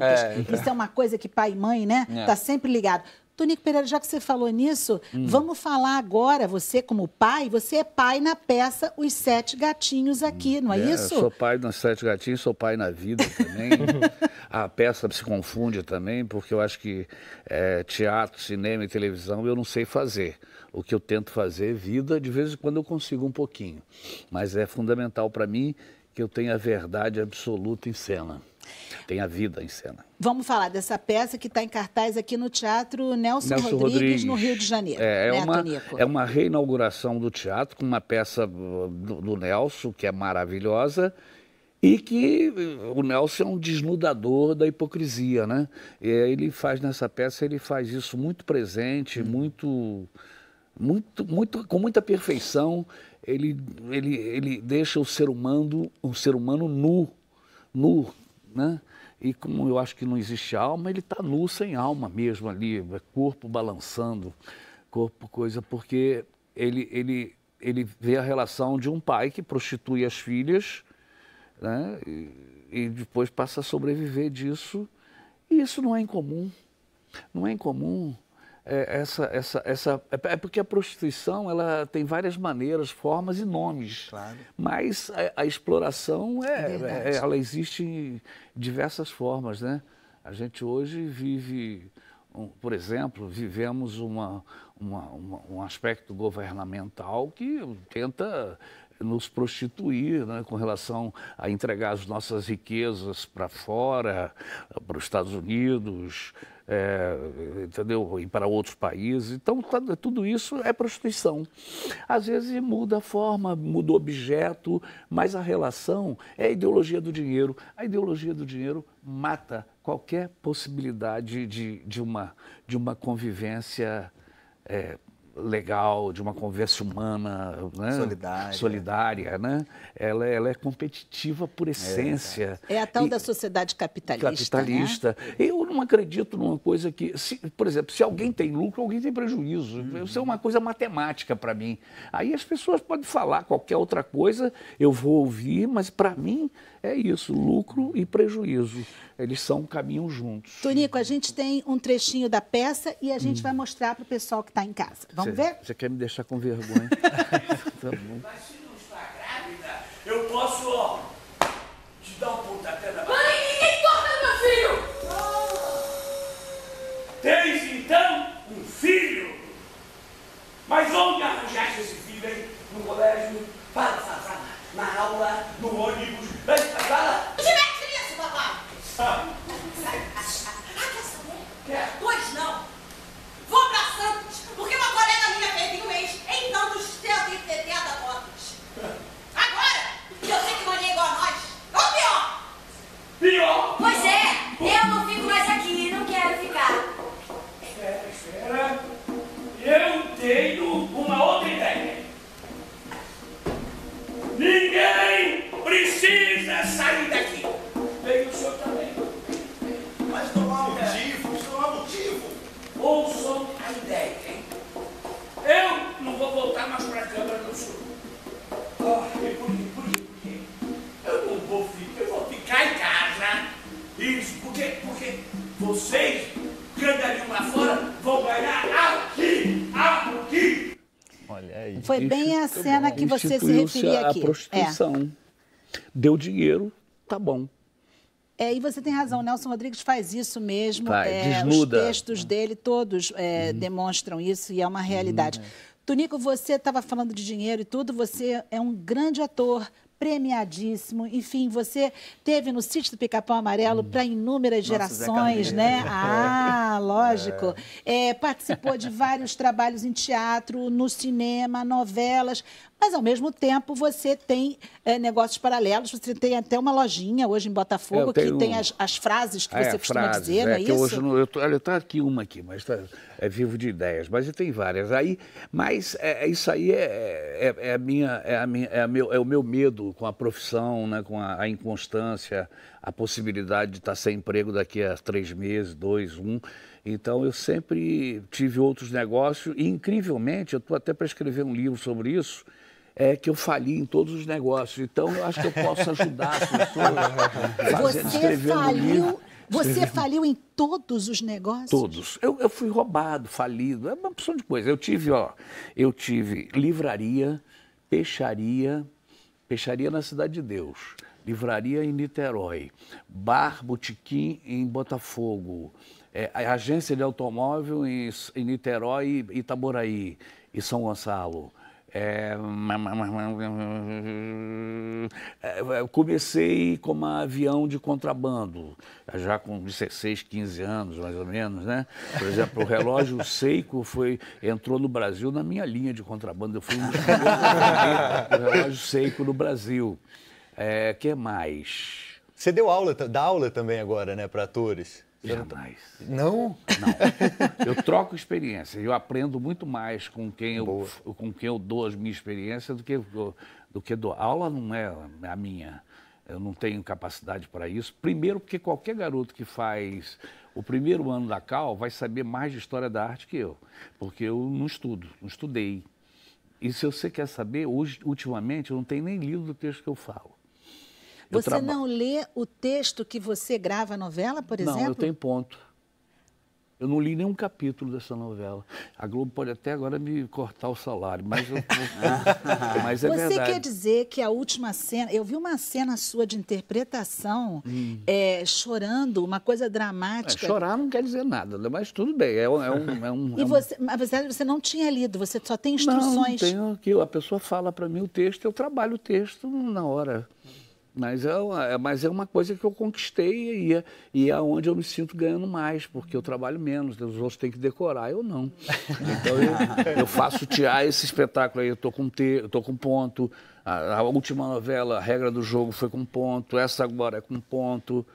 Isso é uma coisa que pai e mãe, né, tá sempre ligado. Tonico Pereira, já que você falou nisso, vamos falar agora, você como pai, você é pai na peça Os Sete Gatinhos aqui, não é isso? Eu sou pai nos Sete Gatinhos, sou pai na vida também. A peça se confunde também, porque eu acho que teatro, cinema e televisão eu não sei fazer. O que eu tento fazer é vida, de vez em quando eu consigo um pouquinho. Mas é fundamental para mim que eu tenha a verdade absoluta em cena. Tem a vida em cena. Vamos falar dessa peça que está em cartaz aqui no Teatro Nelson Rodrigues, no Rio de Janeiro. É uma reinauguração do teatro, com uma peça do Nelson, que é maravilhosa, e que o Nelson é um desnudador da hipocrisia, né? E ele faz nessa peça, ele faz isso muito presente, com muita perfeição. Ele deixa o ser humano nu, né? E como eu acho que não existe alma, ele está nu sem alma mesmo ali, corpo balançando, corpo, coisa, porque ele vê a relação de um pai que prostitui as filhas, né? E depois passa a sobreviver disso. E isso não é incomum. Não é incomum. É porque a prostituição ela tem várias maneiras, formas e nomes. Claro. Mas a exploração ela existe em diversas formas, né? A gente hoje vive, por exemplo, vivemos um aspecto governamental que tenta nos prostituir, né, com relação a entregar as nossas riquezas para fora, para os Estados Unidos, entendeu? E para outros países. Então, tudo isso é prostituição. Às vezes muda a forma, muda o objeto, mas a relação é a ideologia do dinheiro. A ideologia do dinheiro mata qualquer possibilidade de uma convivência legal, de uma conversa humana, né? Solidária, né? Ela é competitiva por essência. É a tal da sociedade capitalista. Né? Eu não acredito numa coisa que, por exemplo, se alguém tem lucro, alguém tem prejuízo. Isso é uma coisa matemática para mim. Aí as pessoas podem falar qualquer outra coisa, eu vou ouvir, mas para mim é isso, lucro e prejuízo. Eles são caminhos juntos. Tonico, a gente tem um trechinho da peça e a gente vai mostrar para o pessoal que está em casa. Vamos ver? Você quer me deixar com vergonha? Tá bom. Mas se não está grávida, eu posso, ó, te dar um pontapé na barriga. Mãe, ninguém toca no meu filho! Tens, então, um filho? Mas onde arranjaste esse filho, hein? No colégio? Fala. Na aula, no ônibus, fala. Te mete nisso, papai! Ah, Quer saber? Quer? Pois não. Vou pra Santos, porque uma colega minha fez um mês em tantos 170 votos. Agora, eu sei que não é igual a nós, ou pior. Pior? Pois é, eu não fico mais aqui, não quero ficar. Espera. Eu tenho uma outra ideia. Ninguém precisa sair daqui. Veio o senhor também. Mas não há motivo, isso não há motivo. Ouçam a ideia, hein? Eu não vou voltar mais para a Câmara do Sul. E por quê? Eu não vou ficar, eu vou ficar em casa. Isso, por quê? Porque vocês, que andariam lá fora, vão ganhar aqui. Olha aí. Foi bem a cena que você se referia aqui. A prostituição. Deu dinheiro, tá bom. E você tem razão, Nelson Rodrigues faz isso mesmo. Desnuda. Os textos dele todos demonstram isso e é uma realidade. Tonico, você estava falando de dinheiro e tudo, você é um grande ator, premiadíssimo, enfim, você teve no Sítio do Pica-Pau Amarelo para inúmeras gerações, né? Lógico. Participou de vários trabalhos em teatro, no cinema, novelas, mas ao mesmo tempo você tem negócios paralelos, você tem até uma lojinha hoje em Botafogo que tem as frases que você costuma dizer, não é isso? Hoje eu estou aqui uma aqui, mas é vivo de ideias, mas tem várias. Mas isso aí é o meu medo com a profissão, né, com a inconstância, a possibilidade de estar sem emprego daqui a 3 meses, 2, 1. Então, eu sempre tive outros negócios e, incrivelmente, eu estou até para escrever um livro sobre isso, que eu fali em todos os negócios. Então, eu acho que eu posso ajudar as pessoas Você faliu em todos os negócios? Todos. Eu fui roubado, falido, é uma opção de coisa. Eu tive livraria, peixaria na Cidade de Deus, livraria em Niterói, bar, botequim em Botafogo, a agência de automóvel em Niterói, Itaboraí e São Gonçalo. Comecei como avião de contrabando, já com 16, 15 anos, mais ou menos, né? Por exemplo, o relógio Seiko entrou no Brasil na minha linha de contrabando. Eu fui um dos primeiros a vender o relógio Seiko no Brasil. Que mais? Você dá aula também agora, né, para atores? Jamais. Não? Não. Eu troco experiência. Eu aprendo muito mais com quem eu dou as minhas experiências do que dou. Aula não é a minha. Eu não tenho capacidade para isso. Primeiro, porque qualquer garoto que faz o primeiro ano da Cal vai saber mais de história da arte que eu, porque eu não estudo, não estudei. E se você quer saber, hoje, ultimamente, eu não tenho nem lido o texto que eu falo. Você não lê o texto que você grava a novela, por exemplo? Não, eu tenho ponto. Eu não li nenhum capítulo dessa novela. A Globo pode até agora me cortar o salário, mas, mas é verdade. Você quer dizer que a última cena... Eu vi uma cena sua de interpretação, chorando, uma coisa dramática. Chorar não quer dizer nada, mas tudo bem. E você não tinha lido, você só tem instruções? Não, tenho aqui. A pessoa fala para mim o texto, eu trabalho o texto na hora. Mas é uma coisa que eu conquistei e é onde eu me sinto ganhando mais, porque eu trabalho menos, os outros têm que decorar, eu não. Então eu faço esse espetáculo aí, eu tô com ponto, a última novela, A Regra do Jogo, foi com ponto, essa agora é com ponto.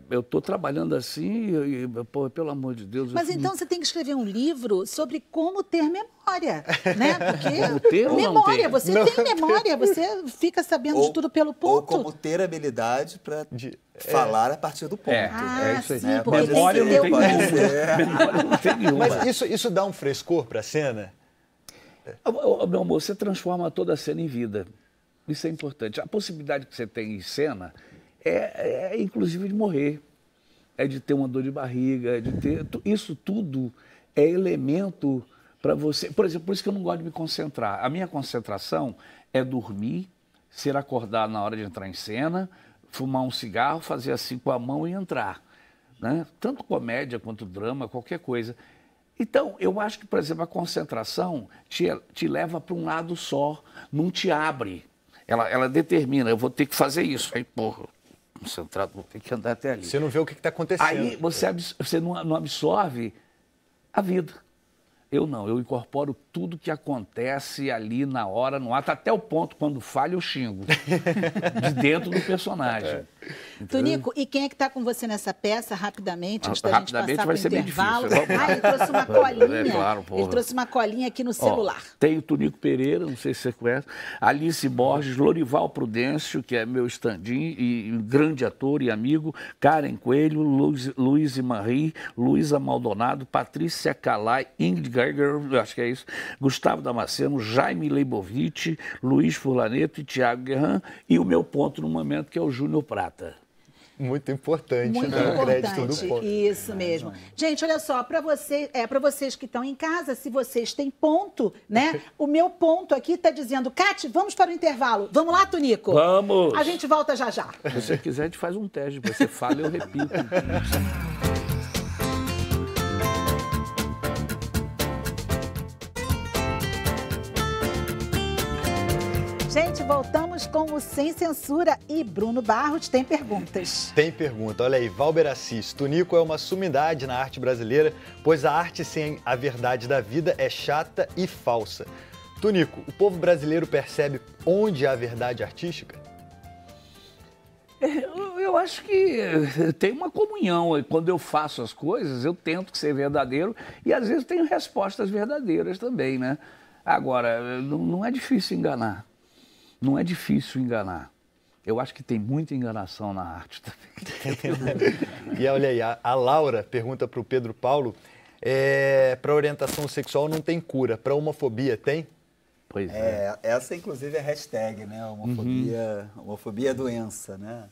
Eu estou trabalhando assim pô, pelo amor de Deus... Mas então você tem que escrever um livro sobre como ter memória, né? Porque como ter ou não ter? Você tem memória, você fica sabendo de tudo pelo ponto. Ou como ter habilidade para falar a partir do ponto. É isso aí. Sim, né? porque memória não tem nenhuma. Mas isso dá um frescor para a cena? Meu amor, você transforma toda a cena em vida. Isso é importante. A possibilidade que você tem em cena... inclusive de morrer, de ter uma dor de barriga, de ter... Isso tudo é elemento para você... Por exemplo, por isso que eu não gosto de me concentrar. A minha concentração é dormir, ser acordado na hora de entrar em cena, fumar um cigarro, fazer assim com a mão e entrar. Né? Tanto comédia quanto drama, qualquer coisa. Então, eu acho que, por exemplo, a concentração te leva para um lado só, não te abre. Ela determina, eu vou ter que fazer isso. Aí, porra... concentrado, vou ter que andar até ali. Você não vê o que está acontecendo. Aí você não absorve a vida. Eu não, eu incorporo tudo que acontece ali na hora, no ato, até o ponto, quando falha, eu xingo. De dentro do personagem. Tonico, e quem é que está com você nessa peça, rapidamente, antes da gente passar para o intervalo? Ele trouxe uma colinha. Claro, ele trouxe uma colinha aqui no celular. Tem o Tonico Pereira, não sei se você conhece, Alice Borges, Lorival Prudêncio, que é meu stand-in e grande ator e amigo, Karen Coelho, Luiz Marie, Luísa Maldonado, Patrícia Calai, Ingrid Geiger, acho que é isso, Gustavo Damasceno, Jaime Leibovitch, Luiz Furlaneto e Tiago Guerran, e o meu ponto no momento, que é o Júnior Prata. Muito importante, muito né? importante. O crédito do ponto. Isso mesmo. Gente, olha só, para vocês que estão em casa, se vocês têm ponto, né? O meu ponto aqui está dizendo, Cate, vamos para o intervalo. Vamos lá, Tonico? Vamos! A gente volta já já. Se você quiser, a gente faz um teste. Você fala e eu repito. Gente, voltamos com o Sem Censura e Bruno Barros tem perguntas. Tem pergunta. Olha aí, Valber Assis. Tonico é uma sumidade na arte brasileira, pois a arte sem a verdade da vida é chata e falsa. Tonico, o povo brasileiro percebe onde há verdade artística? Eu acho que tem uma comunhão. Quando eu faço as coisas, eu tento ser verdadeiro e às vezes tenho respostas verdadeiras também, né? Agora, não é difícil enganar. Não é difícil enganar. Eu acho que tem muita enganação na arte também. E olha aí, a Laura pergunta para o Pedro Paulo, para orientação sexual não tem cura, para homofobia tem? Pois é. Essa, inclusive, é a hashtag, né? Homofobia é doença, né?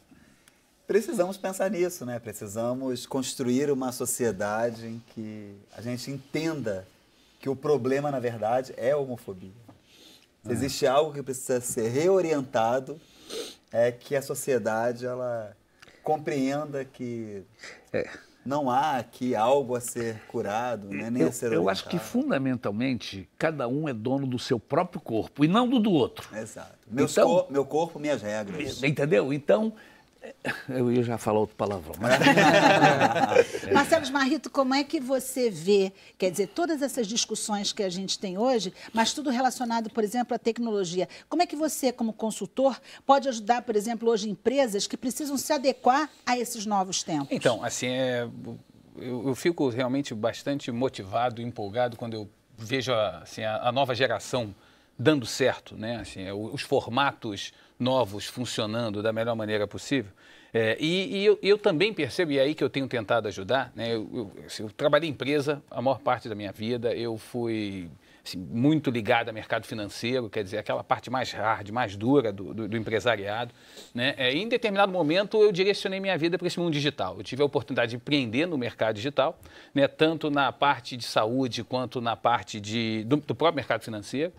Precisamos pensar nisso, né? Precisamos construir uma sociedade em que a gente entenda que o problema, na verdade, é a homofobia. Se existe algo que precisa ser reorientado, é que a sociedade ela compreenda que não há aqui algo a ser curado, né, nem a ser orientado. Eu acho que, fundamentalmente, cada um é dono do seu próprio corpo e não do outro. Exato. Meu corpo, minhas regras. Entendeu? Então, eu ia já falar outro palavrão. Mas... Marcelo Smarrito, como é que você vê, quer dizer, todas essas discussões que a gente tem hoje, mas tudo relacionado, por exemplo, à tecnologia. Como é que você, como consultor, pode ajudar, por exemplo, hoje empresas que precisam se adequar a esses novos tempos? Então, assim, eu fico realmente bastante motivado, empolgado quando eu vejo assim, a nova geração, dando certo, né? Assim, os formatos novos funcionando da melhor maneira possível. Eu também percebo, e é aí que eu tenho tentado ajudar, né? Eu trabalhei em empresa a maior parte da minha vida, eu fui assim, muito ligado ao mercado financeiro, quer dizer, aquela parte mais hard, mais dura do empresariado, né? E em determinado momento eu direcionei minha vida para esse mundo digital. Eu tive a oportunidade de empreender no mercado digital, né? Tanto na parte de saúde quanto na parte do próprio mercado financeiro.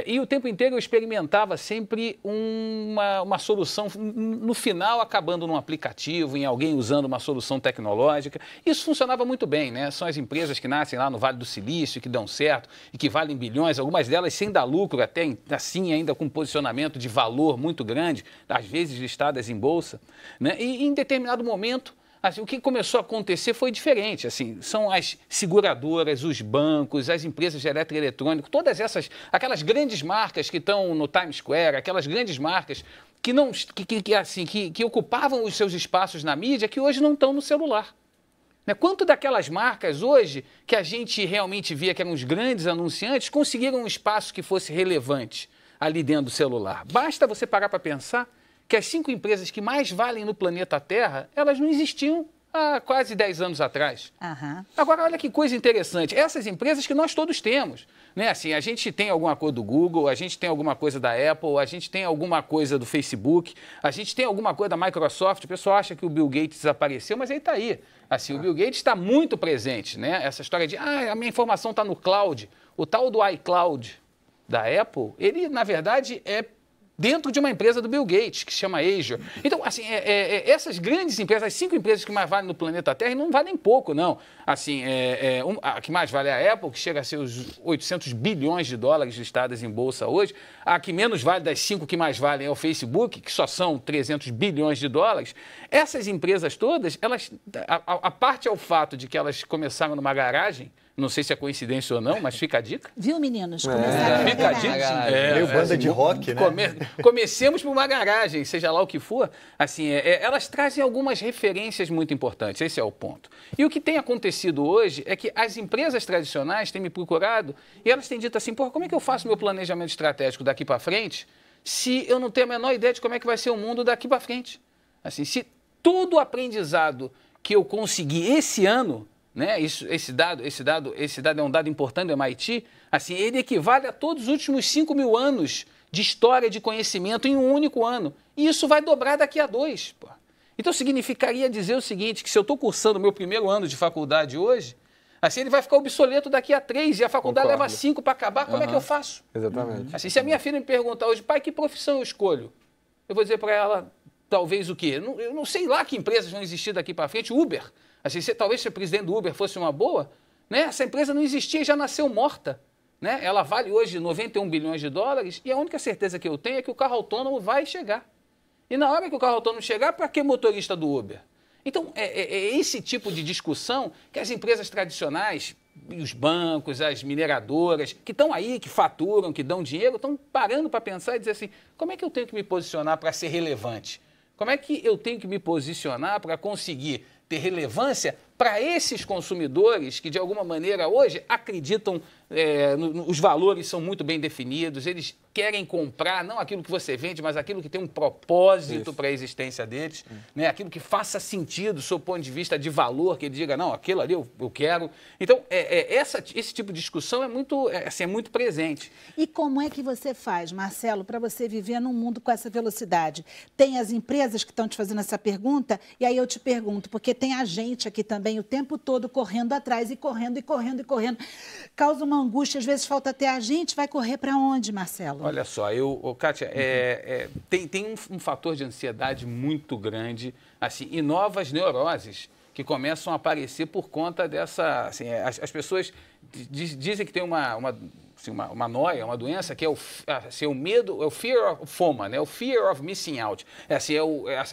E o tempo inteiro eu experimentava sempre uma solução, no final acabando num aplicativo, em alguém usando uma solução tecnológica. Isso funcionava muito bem, né? São as empresas que nascem lá no Vale do Silício, que dão certo e que valem bilhões, algumas delas sem dar lucro, até assim ainda com posicionamento de valor muito grande, às vezes listadas em bolsa, né? E em determinado momento, assim, o que começou a acontecer foi diferente. Assim, são as seguradoras, os bancos, as empresas de eletroeletrônico, todas aquelas grandes marcas que estão no Times Square, aquelas grandes marcas que ocupavam os seus espaços na mídia, que hoje não estão no celular. Né? Quanto daquelas marcas hoje, que a gente realmente via que eram os grandes anunciantes, conseguiram um espaço que fosse relevante ali dentro do celular? Basta você parar para pensar que as 5 empresas que mais valem no planeta Terra, elas não existiam há quase 10 anos atrás. Uhum. Agora, olha que coisa interessante. Essas empresas que nós todos temos, né? Assim, a gente tem alguma coisa do Google, a gente tem alguma coisa da Apple, a gente tem alguma coisa do Facebook, a gente tem alguma coisa da Microsoft. O pessoal acha que o Bill Gates desapareceu, mas ele está aí. Assim, o Bill Gates está muito presente, né? Essa história de, a minha informação está no cloud. O tal do iCloud da Apple, ele, na verdade, é dentro de uma empresa do Bill Gates, que se chama Azure. Então, assim, essas grandes empresas, as 5 empresas que mais valem no planeta Terra, não valem pouco, não. Assim, a que mais vale é a Apple, que chega a ser os 800 bilhões de dólares listadas em bolsa hoje. A que menos vale das 5 que mais valem é o Facebook, que só são 300 bilhões de dólares. Essas empresas todas, a parte é o fato de que elas começaram numa garagem. Não sei se é coincidência ou não, mas fica a dica. Viu, meninos? Começaram fica a dica. Meio banda de rock, né? Comecemos por uma garagem, seja lá o que for. Assim, elas trazem algumas referências muito importantes, esse é o ponto. E o que tem acontecido hoje é que as empresas tradicionais têm me procurado e elas têm dito assim, como é que eu faço meu planejamento estratégico daqui para frente se eu não tenho a menor ideia de como é que vai ser o mundo daqui para frente? Assim, se todo o aprendizado que eu consegui esse ano, né? Esse dado é um dado importante do MIT, assim, ele equivale a todos os últimos 5.000 anos de história de conhecimento em um único ano. E isso vai dobrar daqui a 2. Pô. Então significaria dizer o seguinte, que se eu estou cursando o meu primeiro ano de faculdade hoje, assim, ele vai ficar obsoleto daqui a 3 e a faculdade leva 5 para acabar, como é que eu faço? Exatamente. Assim, se a minha filha me perguntar hoje, pai, que profissão eu escolho? Eu vou dizer para ela, talvez o quê? Eu não sei lá que empresas vão existir daqui para frente, Uber. Assim, talvez se o presidente do Uber fosse uma boa, né? Essa empresa não existia e já nasceu morta. Né? Ela vale hoje 91 bilhões de dólares e a única certeza que eu tenho é que o carro autônomo vai chegar. E na hora que o carro autônomo chegar, para que motorista do Uber? Então, é esse tipo de discussão que as empresas tradicionais, os bancos, as mineradoras, que estão aí, que faturam, que dão dinheiro, estão parando para pensar e dizer assim, como é que eu tenho que me posicionar para ser relevante? Como é que eu tenho que me posicionar para conseguir ter relevância para esses consumidores que, de alguma maneira, hoje acreditam, os valores são muito bem definidos, eles querem comprar não aquilo que você vende, mas aquilo que tem um propósito para a existência deles, né? Aquilo que faça sentido do seu ponto de vista de valor, que ele diga, não, aquilo ali eu quero. Então, esse tipo de discussão é muito presente. E como é que você faz, Marcelo, para você viver num mundo com essa velocidade? Tem as empresas que estão te fazendo essa pergunta, e aí eu te pergunto, porque tem a gente aqui também o tempo todo correndo atrás e correndo. Causa uma angústia, às vezes falta até a gente, vai correr para onde, Marcelo? Olha só, Kátia, tem um fator de ansiedade muito grande, assim, e novas neuroses que começam a aparecer por conta dessa, assim, as pessoas dizem que tem uma noia, uma doença que é o medo, é o fear of FOMO, né? O fear of missing out.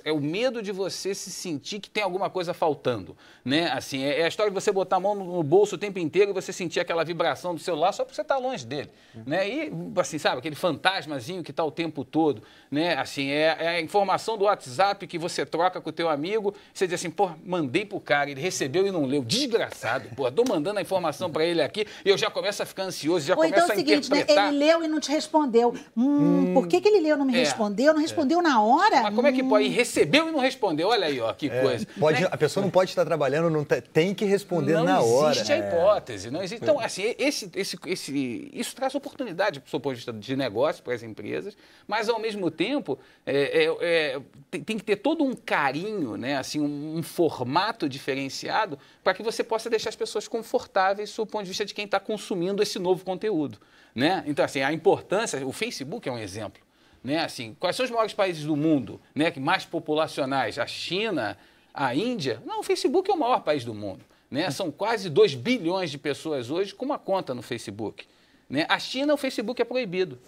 É o medo de você se sentir que tem alguma coisa faltando, né? Assim, é a história de você botar a mão no bolso o tempo inteiro e você sentir aquela vibração do celular só porque você está longe dele, né? E, assim, sabe, aquele fantasmazinho que está o tempo todo, né? Assim, é a informação do WhatsApp que você troca com o teu amigo, você diz assim, pô, mandei pro cara, ele recebeu e não leu, desgraçado, pô, tô mandando a informação para ele ele aqui, e eu já começo a ficar ansioso, já Ou então começo é o seguinte, a interpretar. né? Ele leu e não te respondeu. Por que ele leu e não me respondeu? Não respondeu na hora? Mas como é que pode? E recebeu e não respondeu. Olha aí, ó, que coisa. Pode, a pessoa não pode estar trabalhando, não tem que responder na hora. Não existe a hipótese. Não existe. Então, assim, isso traz oportunidade do seu ponto de vista de negócio para as empresas, mas, ao mesmo tempo, tem que ter todo um carinho, né? Assim, um formato diferenciado para que você possa deixar as pessoas confortáveis do ponto de vista de quem está consumindo esse novo conteúdo, né? Então, assim, a importância... O Facebook é um exemplo, né? Assim, quais são os maiores países do mundo, né, mais populacionais? A China, a Índia? Não, o Facebook é o maior país do mundo, né? São quase 2 bilhões de pessoas hoje com uma conta no Facebook, né? A China, o Facebook é proibido.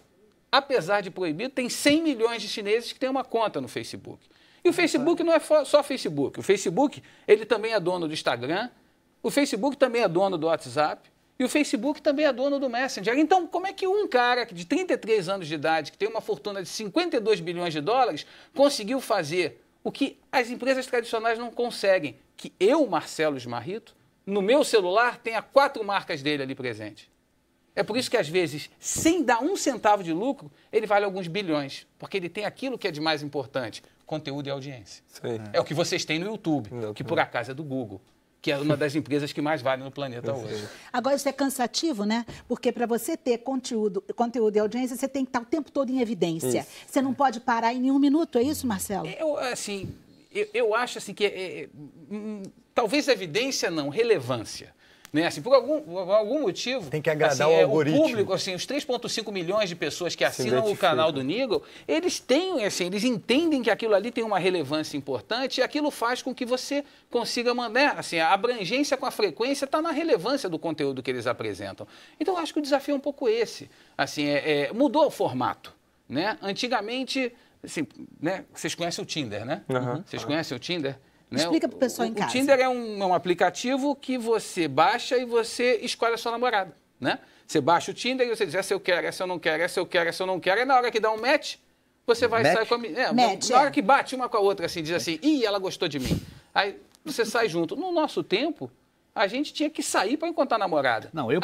Apesar de proibido, tem 100 milhões de chineses que têm uma conta no Facebook. E o Facebook não é só Facebook. O Facebook, ele também é dono do Instagram, o Facebook também é dono do WhatsApp, e o Facebook também é dono do Messenger. Então, como é que um cara de 33 anos de idade, que tem uma fortuna de 52 bilhões de dólares, conseguiu fazer o que as empresas tradicionais não conseguem? Que eu, Marcelo Smarrito, no meu celular, tenha 4 marcas dele ali presentes. É por isso que, às vezes, sem dar um centavo de lucro, ele vale alguns bilhões, porque ele tem aquilo que é de mais importante, conteúdo e audiência. Sim. É o que vocês têm no YouTube, que por acaso é do Google, que é uma das empresas que mais vale no planeta hoje. Agora, isso é cansativo, né? Porque para você ter conteúdo e audiência, você tem que estar o tempo todo em evidência. Isso. Você não pode parar em nenhum minuto, é isso, Marcelo? Eu acho assim, que talvez evidência não, relevância. Né? Assim, por algum motivo... Tem que agradar o algoritmo. O público, assim, os 3,5 milhões de pessoas que assinam o canal do Nigel, eles têm, assim, eles entendem que aquilo ali tem uma relevância importante e aquilo faz com que você consiga mandar, assim, a abrangência com a frequência está na relevância do conteúdo que eles apresentam. Então, eu acho que o desafio é um pouco esse. Assim, mudou o formato, né? Antigamente, assim, né? Vocês conhecem o Tinder, né? Vocês conhecem o Tinder? Explica para o pessoal em casa. O Tinder é um aplicativo que você baixa e você escolhe a sua namorada, né? Você baixa o Tinder e você diz, essa eu quero, essa eu não quero, essa eu quero, essa eu não quero. E na hora que dá um match, você vai sair com a... na hora que bate uma com a outra, assim, diz assim, ih, ela gostou de mim. Aí você sai junto. No nosso tempo, a gente tinha que sair para encontrar namorada. Não, eu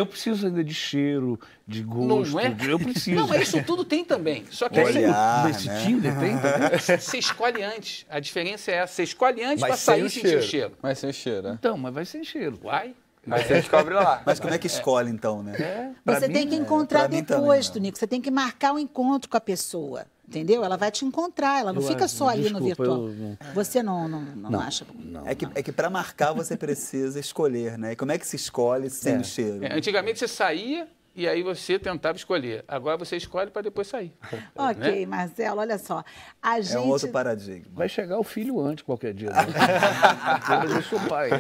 preciso ainda de cheiro, de gosto. Não é? Eu preciso. Não, mas isso tudo tem também. Só que nesse Tinder tem também. Você escolhe antes. A diferença é essa. Você escolhe antes para sair e sentir o cheiro. Mas sem cheiro, Então, mas vai sem cheiro. Vai. Mas você descobre lá. Mas como é que escolhe, então, né? Você tem que encontrar depois, Tonico. Você tem que marcar um encontro com a pessoa. Entendeu? Ela vai te encontrar, ela não fica só ali no virtual. Você não acha? Não. É que para marcar você precisa escolher, né? E como é que se escolhe sem o cheiro? Antigamente você saía e aí você tentava escolher. Agora você escolhe para depois sair. Ok, né? Marcelo, olha só. A gente... É um outro paradigma. Vai chegar o filho antes qualquer dia. Né? Eu sou pai.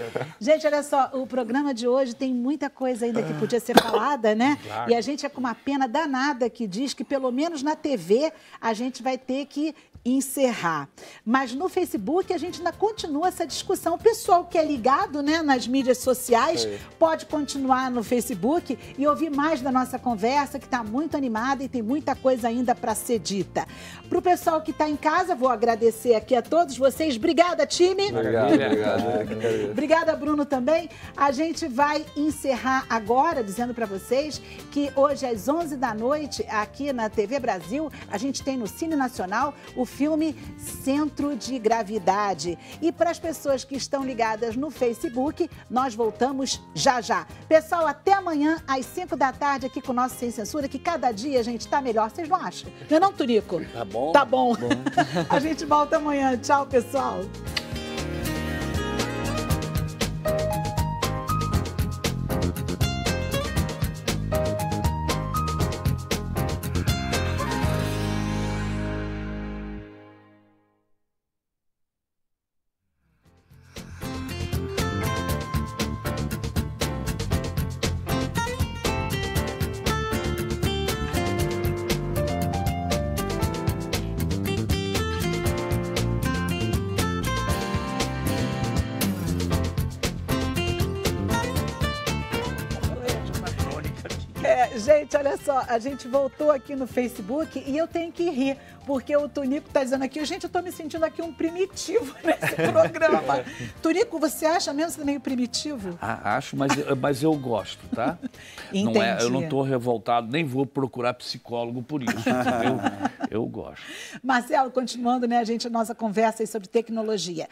Gente, olha só, o programa de hoje tem muita coisa ainda que podia ser falada, né? Claro. E a gente é com uma pena danada que diz que pelo menos na TV a gente vai ter que encerrar. Mas no Facebook a gente ainda continua essa discussão. O pessoal que é ligado, né, nas mídias sociais pode continuar no Facebook e ouvir mais da nossa conversa, que está muito animada e tem muita coisa ainda para ser dita. Para o pessoal que está em casa, vou agradecer aqui a todos vocês. Obrigada, time. Obrigado. Obrigada, Bruno, também. A gente vai encerrar agora dizendo para vocês que hoje às 11 da noite, aqui na TV Brasil, a gente tem no Cine Nacional o filme Centro de Gravidade. E para as pessoas que estão ligadas no Facebook, nós voltamos já já. Pessoal, até amanhã às 5 da tarde aqui com o nosso Sem Censura, que cada dia a gente está melhor. Vocês não acham? Não é não, Tonico? Tá bom. Tá bom. A gente volta amanhã. Tchau, pessoal. Gente, olha só, a gente voltou aqui no Facebook e eu tenho que rir, porque o Tonico tá dizendo aqui, gente, eu tô me sentindo aqui um primitivo nesse programa. Tonico, você acha mesmo que é meio primitivo? Acho, mas eu gosto, tá? Entendi. Eu não tô revoltado, nem vou procurar psicólogo por isso. Eu gosto. Marcelo, continuando, né, a nossa conversa aí sobre tecnologia.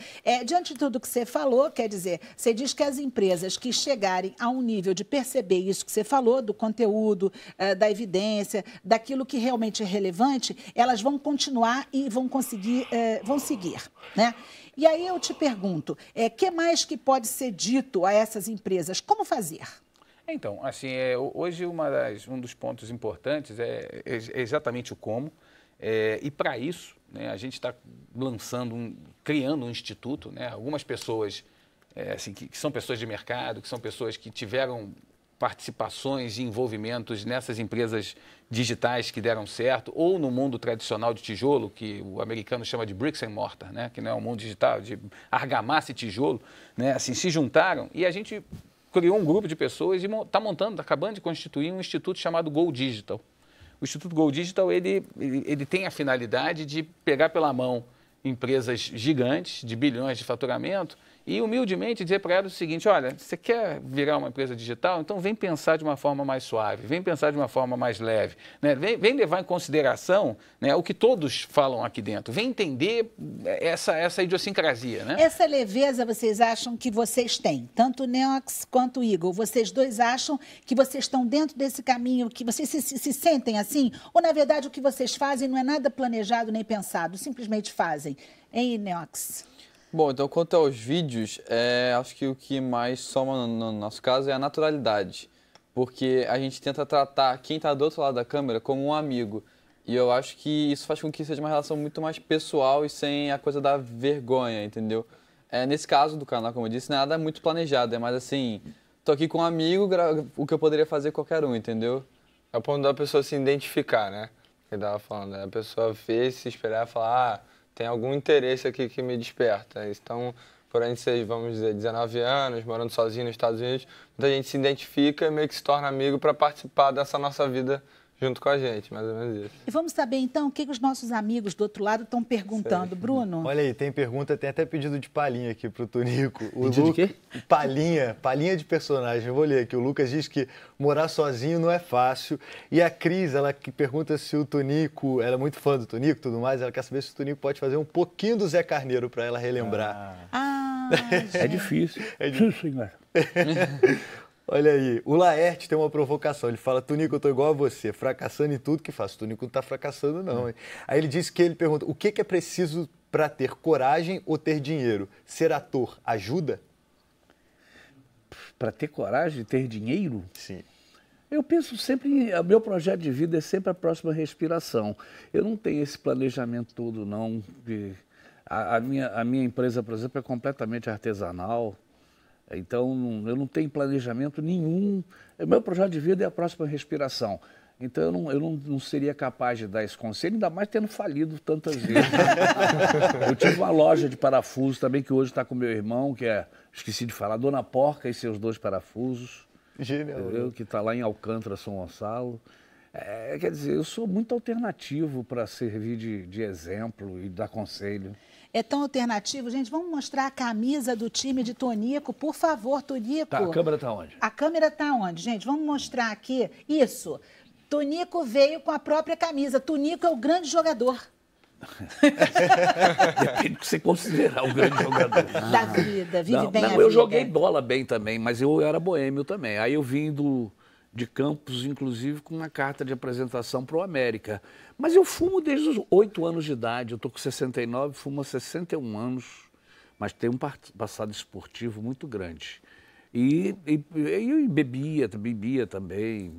Diante de tudo que você falou, quer dizer, você diz que as empresas que chegarem a um nível de perceber isso que você falou, do conteúdo, da evidência, daquilo que realmente é relevante, elas vão continuar e vão conseguir, vão seguir, né? E aí eu te pergunto, que mais que pode ser dito a essas empresas? Como fazer? Então, assim, hoje um dos pontos importantes é exatamente o como. E para isso, né, a gente está criando um instituto, né? Algumas pessoas assim, que são pessoas de mercado, que são pessoas que tiveram participações e envolvimentos nessas empresas digitais que deram certo, ou no mundo tradicional de tijolo, que o americano chama de bricks and mortar, né? Que não é um mundo digital, de argamassa e tijolo, né? Assim, se juntaram e a gente criou um grupo de pessoas e está acabando de constituir um instituto chamado Go Digital. O Instituto Go Digital, ele tem a finalidade de pegar pela mão empresas gigantes, de bilhões de faturamento, e humildemente dizer para elas o seguinte, olha, você quer virar uma empresa digital? Então vem pensar de uma forma mais suave, vem pensar de uma forma mais leve, né? Vem levar em consideração, né, o que todos falam aqui dentro, vem entender essa idiosincrasia, né? Essa leveza vocês acham que vocês têm, tanto o Neox quanto o Eagle, vocês dois acham que vocês estão dentro desse caminho, que vocês se sentem assim? Ou na verdade o que vocês fazem não é nada planejado nem pensado, simplesmente fazem? Hein, Neox? Bom, então quanto aos vídeos, acho que o que mais soma no nosso caso é a naturalidade. Porque a gente tenta tratar quem está do outro lado da câmera como um amigo. E eu acho que isso faz com que seja uma relação muito mais pessoal e sem a coisa da vergonha, entendeu? Nesse caso do canal, como eu disse, nada é muito planejado. É mais assim, tô aqui com um amigo, o que eu poderia fazer qualquer um, entendeu? É o ponto da pessoa se identificar, né? Que eu tava falando, né? A pessoa ver, se esperar e falar, tem algum interesse aqui que me desperta. Então, por a gente ser, vamos dizer, 19 anos, morando sozinho nos Estados Unidos, muita gente se identifica e meio que se torna amigo para participar dessa nossa vida junto com a gente, mais ou menos isso. E vamos saber, então, o que os nossos amigos do outro lado estão perguntando. Sei. Bruno? Olha aí, tem pergunta, tem até pedido de palhinha aqui pro Tonico. Pedido de quê? Palhinha de personagem. Eu vou ler aqui. O Lucas diz que morar sozinho não é fácil. E a Cris, ela que pergunta se o Tonico, ela é muito fã do Tonico e tudo mais, ela quer saber se o Tonico pode fazer um pouquinho do Zé Carneiro para ela relembrar. É difícil. É difícil, senhor. Olha aí, o Laerte tem uma provocação, ele fala, Tonico, eu tô igual a você, fracassando em tudo que faço. Tonico não tá fracassando não, hein? Aí ele disse que ele pergunta, o que é preciso para ter coragem ou ter dinheiro? Ser ator ajuda? Para ter coragem, ter dinheiro? Sim. Eu penso sempre, o meu projeto de vida é sempre a próxima respiração. Eu não tenho esse planejamento todo, não. A minha empresa, por exemplo, é completamente artesanal. Então, eu não tenho planejamento nenhum. O meu projeto de vida é a próxima respiração. Então, eu não seria capaz de dar esse conselho, ainda mais tendo falido tantas vezes. Eu tive uma loja de parafusos também, que hoje está com meu irmão, que esqueci de falar, Dona Porca e seus 2 parafusos. Genial. Que está lá em Alcântara, São Gonçalo. Quer dizer, eu sou muito alternativo para servir de exemplo e dar conselho. É tão alternativo. Gente, vamos mostrar a camisa do time de Tonico, por favor, Tonico. Tá, a câmera está onde? A câmera está onde, gente? Vamos mostrar aqui. Isso. Tonico veio com a própria camisa. Tonico é o grande jogador. Depende do que você considerar o grande jogador. Da vida, vive bem a vida. Eu joguei bola bem também, mas eu era boêmio também. Aí eu vim de Campos, inclusive, com uma carta de apresentação para o América. Mas eu fumo desde os 8 anos de idade. Eu estou com 69, fumo há 61 anos, mas tenho um passado esportivo muito grande. E bebia também.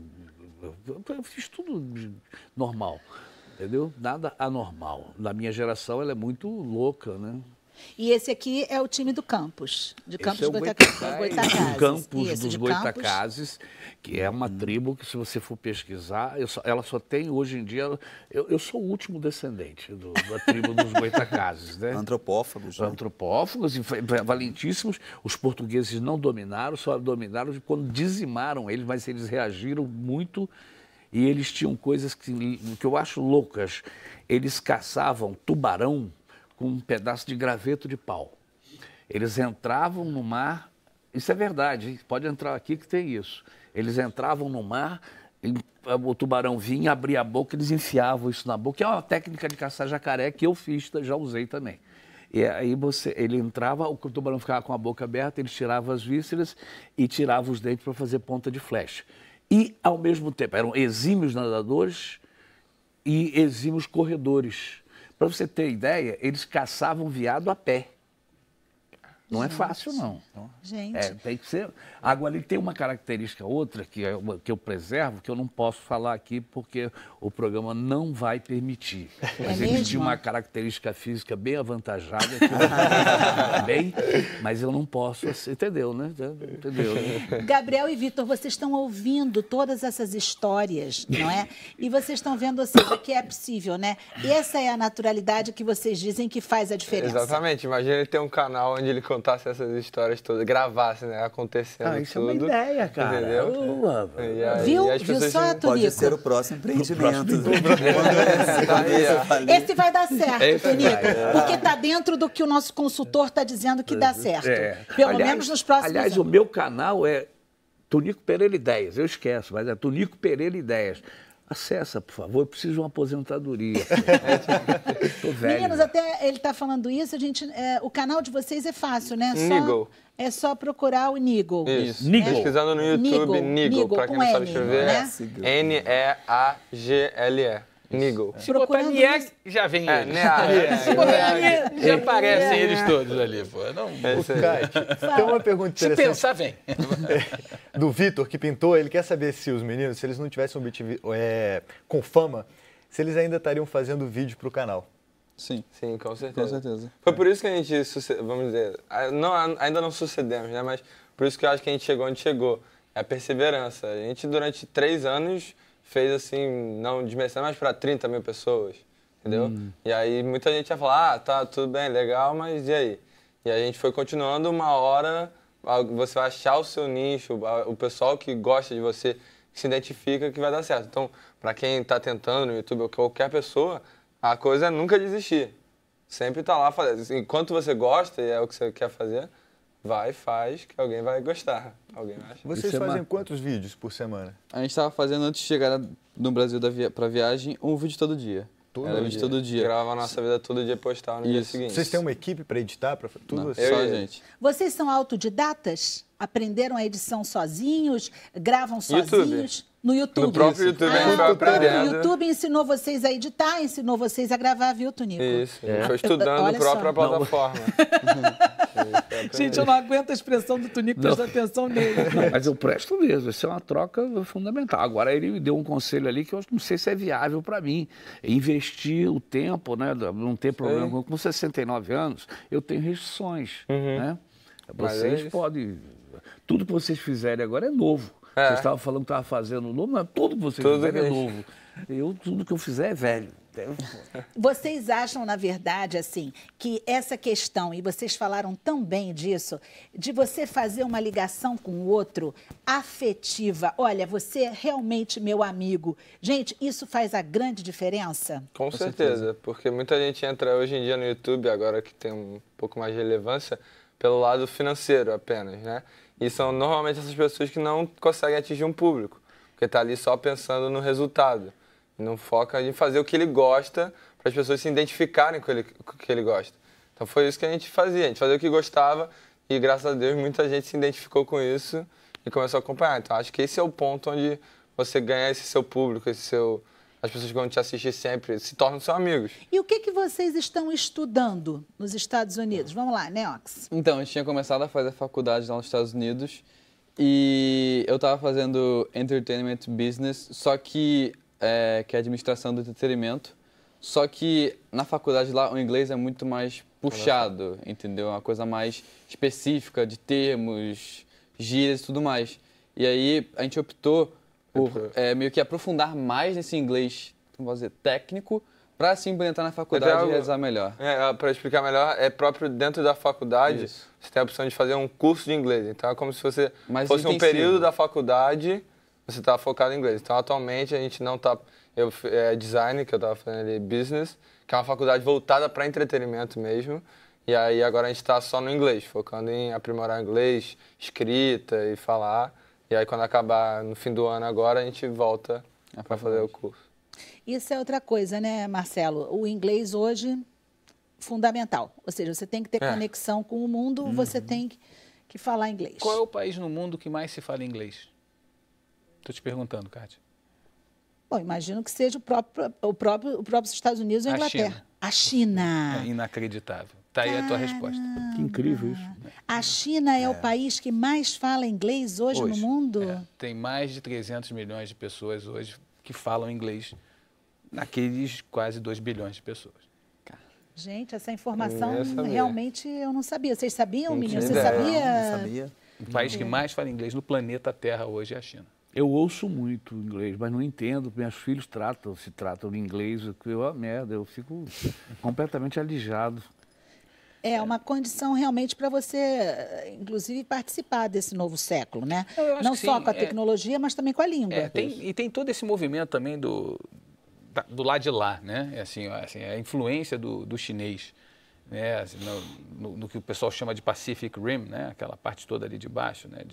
Eu fiz tudo normal, entendeu? Nada anormal. Na minha geração, ela é muito louca, né? E esse aqui é o time do Campos, de Campos dos Goitacazes. Campos dos Goitacazes, que é uma tribo que, se você for pesquisar, ela só tem, hoje em dia, eu sou o último descendente da tribo dos Goitacazes, né? Antropófagos. Né? Antropófagos e valentíssimos. Os portugueses não dominaram, só dominaram quando dizimaram eles, mas eles reagiram muito E eles tinham coisas que eu acho loucas. Eles caçavam tubarão com um pedaço de graveto de pau. Eles entravam no mar, isso é verdade, hein? Pode entrar aqui que tem isso. Eles entravam no mar, o tubarão vinha, abria a boca, eles enfiavam isso na boca, que é uma técnica de caçar jacaré que eu fiz, já usei também. E aí ele entrava, o tubarão ficava com a boca aberta, ele tirava as vísceras e tirava os dentes para fazer ponta de flecha. E, ao mesmo tempo, eram exímios nadadores e exímios corredores. Para você ter ideia, eles caçavam veado a pé. Não é fácil, não. Gente. Tem que ser. Agora, ele tem uma característica outra que eu preservo, que eu não posso falar aqui porque o programa não vai permitir. Mas ele tinha uma característica física bem avantajada, que eu bem, mas eu não posso, entendeu, né? Entendeu, né? Gabriel e Vitor, vocês estão ouvindo todas essas histórias, não é? E vocês estão vendo, ou seja, que é possível, né? E essa é a naturalidade que vocês dizem que faz a diferença. Exatamente. Imagina ele ter um canal onde ele contasse essas histórias todas, gravasse, né? Acontecendo isso tudo. É uma ideia, cara. Entendeu? Viu só, Tonico? Pode ser o próximo empreendimento. Esse vai dar certo, Tonico, porque está dentro do que o nosso consultor está dizendo que dá certo. Pelo menos nos próximos anos. Aliás, o meu canal é Tonico Pereira Ideias. Eu esqueço, mas é Tonico Pereira Ideias. Acessa, por favor, eu preciso de uma aposentadoria. Tô velho. Meninos, até ele está falando isso, o canal de vocês é fácil, né? Niggle. É só procurar o Niggle. Isso. Niggle. Pesquisando no YouTube, Niggle, para quem não sabe escrever, né? N-E-A-G-L-E. Niggle. Se botar Nieg, já vem eles. Se botar Nieg, já aparecem eles todos ali, pô. Não, Kate, tem uma pergunta interessante. Se pensar, vem. Do Vitor, que pintou, ele quer saber se os meninos, se eles não tivessem obtido com fama, se eles ainda estariam fazendo vídeo para o canal. Sim. Sim, com certeza. Com certeza. Foi por isso que a gente, vamos dizer, ainda não sucedemos, né? Mas por isso que eu acho que a gente chegou onde chegou. É a perseverança. A gente, durante 3 anos, fez assim, não desmerecendo, mas para 30 mil pessoas, entendeu? E aí muita gente ia falar, tá, tudo bem, legal, mas e aí? E a gente foi continuando, uma hora você vai achar o seu nicho, o pessoal que gosta de você, que se identifica, que vai dar certo. Então, para quem está tentando no YouTube ou qualquer pessoa, a coisa é nunca desistir. Sempre tá lá fazendo. Enquanto você gosta e é o que você quer fazer, vai, faz, que alguém vai gostar. Alguém vai achar. Vocês fazem quantos vídeos por semana? A gente estava fazendo, antes de chegar no Brasil para viagem, um vídeo todo dia. Vídeo todo dia. Grava a nossa vida todo dia e postar no dia seguinte. Vocês têm uma equipe para editar? Tudo não, só a gente. Vocês são autodidatas? Aprenderam a edição sozinhos? Gravam sozinhos? YouTube. No YouTube? No próprio YouTube a gente vai aprendendo. O YouTube ensinou vocês a editar, ensinou vocês a gravar, viu, Tonico? Isso, foi estudando a própria plataforma. Gente, eu não aguento a expressão do Tonico, presta atenção nele. Não, mas eu presto mesmo, isso é uma troca fundamental. Agora, ele me deu um conselho ali que eu não sei se é viável para mim. Investir o tempo, né, não ter problema. Com 69 anos, eu tenho restrições, né? Vocês podem... Tudo que vocês fizerem agora é novo. Vocês estavam falando que estavam fazendo novo, mas tudo que vocês fizerem é novo. Tudo que eu fizer é velho. Vocês acham, na verdade, assim, que essa questão, e vocês falaram tão bem disso, de você fazer uma ligação com o outro afetiva, olha, você é realmente meu amigo. Gente, isso faz a grande diferença? Com certeza, porque muita gente entra hoje em dia no YouTube, agora que tem um pouco mais de relevância, pelo lado financeiro apenas, né? E são normalmente essas pessoas que não conseguem atingir um público, porque está ali só pensando no resultado. Não foca em fazer o que ele gosta, para as pessoas se identificarem com o que ele gosta. Então foi isso que a gente fazia o que gostava e, graças a Deus, muita gente se identificou com isso e começou a acompanhar. Então acho que esse é o ponto onde você ganha esse seu público, as pessoas que vão te assistir sempre se tornam seus amigos. E o que vocês estão estudando nos Estados Unidos? Vamos lá, Neox. Então, a gente tinha começado a fazer faculdade lá nos Estados Unidos e eu estava fazendo Entertainment Business, só que é administração do entretenimento. Só que na faculdade lá o inglês é muito mais puxado, entendeu? É uma coisa mais específica de termos, gírias e tudo mais. E aí a gente optou por meio que aprofundar mais nesse inglês, como dizer, técnico, para assim entrar na faculdade e realizar melhor. Para explicar melhor, é próprio dentro da faculdade, você tem a opção de fazer um curso de inglês. Então é como se você fosse um período da faculdade você está focado em inglês. Então, atualmente, a gente não está... design, que eu estava fazendo ali, business, que é uma faculdade voltada para entretenimento mesmo. E aí agora a gente está só no inglês, focando em aprimorar inglês, escrita e falar. E aí quando acabar no fim do ano agora, a gente volta para fazer o curso. Isso é outra coisa, né, Marcelo? O inglês hoje, fundamental. Ou seja, você tem que ter conexão com o mundo, você tem que falar inglês. Qual é o país no mundo que mais se fala inglês? Estou te perguntando, Kátia. Bom, imagino que seja os próprios Estados Unidos ou a Inglaterra. A China. É inacreditável. Está aí a tua resposta. Que incrível isso. A China é o país que mais fala inglês hoje no mundo? Tem mais de 300 milhões de pessoas hoje que falam inglês, naqueles quase 2 bilhões de pessoas. Gente, essa informação realmente eu não sabia. Vocês sabiam, menino? Você sabia? Não sabia. O país que mais fala inglês no planeta Terra hoje é a China. Eu ouço muito inglês, mas não entendo. Meus filhos se tratam de inglês. Eu fico completamente alijado. É uma condição realmente para você, inclusive, participar desse novo século, né? Não só com a tecnologia, mas também com a língua. E tem todo esse movimento também do lado de lá, né? A influência do chinês, né? Assim, no que o pessoal chama de Pacific Rim, né? Aquela parte toda ali de baixo, né?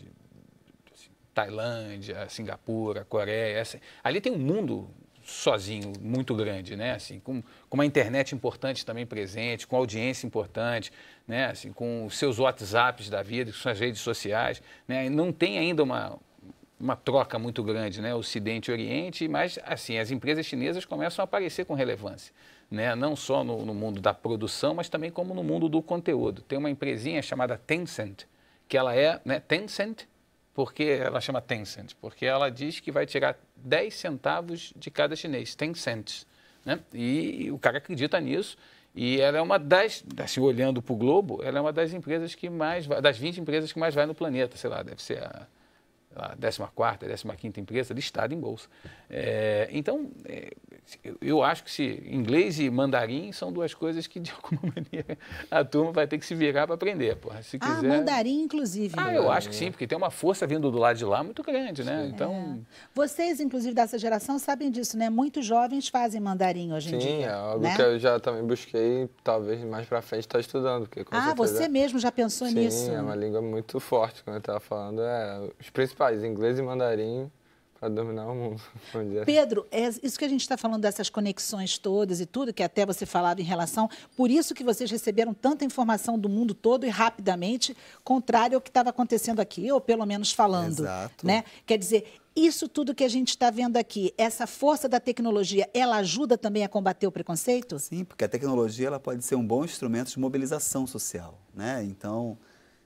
Tailândia, Singapura, Coreia. Ali tem um mundo sozinho muito grande, né? Assim, com uma internet importante também presente, com audiência importante, né? Assim, com os seus WhatsApps da vida, com suas redes sociais, né? Não tem ainda uma troca muito grande, né? Ocidente e Oriente, mas assim, as empresas chinesas começam a aparecer com relevância, né? Não só no mundo da produção, mas também como no mundo do conteúdo. Tem uma empresinha chamada Tencent, que ela é, né, Tencent, porque ela chama Tencent, porque ela diz que vai tirar 10 centavos de cada chinês, 10 cents, né? E o cara acredita nisso, e ela é uma das, assim, olhando para o globo, ela é uma das empresas que mais, das 20 empresas que mais vai no planeta, sei lá, deve ser a 14ª, 15ª empresa listada em bolsa. Então, eu acho que inglês e mandarim são duas coisas que, de alguma maneira, a turma vai ter que se virar para aprender. Porra. Se quiser... mandarim, inclusive. Eu acho que sim, porque tem uma força vindo do lado de lá muito grande, né? Então... Vocês, inclusive, dessa geração, sabem disso, né? Muitos jovens fazem mandarim hoje em dia. Sim, é algo que eu já também busquei, talvez mais para frente estar estudando. Porque, com certeza, você mesmo já pensou nisso? Sim, é uma língua muito forte, como eu estava falando. Os principais, inglês e mandarim, para dominar o mundo. Pedro, isso que a gente está falando dessas conexões todas e tudo, que até você falava em relação, por isso que vocês receberam tanta informação do mundo todo e rapidamente, contrário ao que estava acontecendo aqui, ou pelo menos falando. Exato. Né? Quer dizer, isso tudo que a gente está vendo aqui, essa força da tecnologia, ela ajuda também a combater o preconceito? Sim, porque a tecnologia ela pode ser um bom instrumento de mobilização social, né? Então,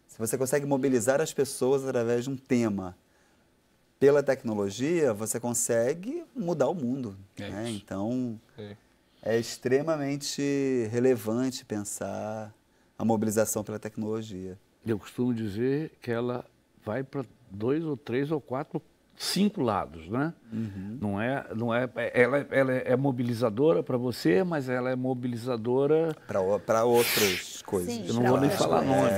se você consegue mobilizar as pessoas através de um tema, pela tecnologia, você consegue mudar o mundo. Né? Então, é extremamente relevante pensar a mobilização pela tecnologia. Eu costumo dizer que ela vai para 2 ou 3 ou 4, 5 lados, né? Uhum. Ela é mobilizadora para você, mas ela é mobilizadora para outras coisas. Sim, eu não vou nem falar nome,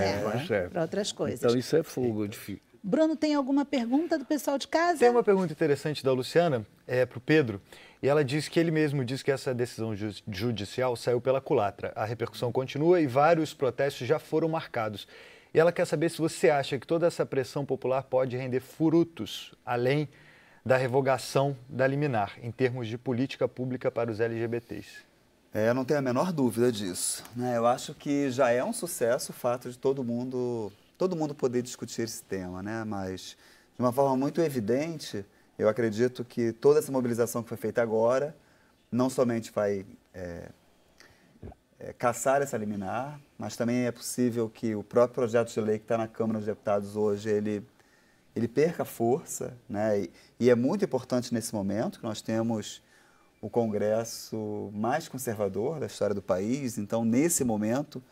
para outras coisas. Então isso é fogo difícil. Bruno, tem alguma pergunta do pessoal de casa? Tem uma pergunta interessante da Luciana, para o Pedro, e ela diz que ele mesmo diz que essa decisão judicial saiu pela culatra. A repercussão continua e vários protestos já foram marcados. E ela quer saber se você acha que toda essa pressão popular pode render frutos, além da revogação da liminar, em termos de política pública para os LGBTs. Eu não tenho a menor dúvida disso. Né? Eu acho que já é um sucesso o fato de todo mundo poder discutir esse tema, né? Mas, de uma forma muito evidente, eu acredito que toda essa mobilização que foi feita agora não somente vai caçar essa liminar, mas também é possível que o próprio projeto de lei que está na Câmara dos Deputados hoje, ele perca força, né? E é muito importante nesse momento que nós temos o Congresso mais conservador da história do país. Então, nesse momento,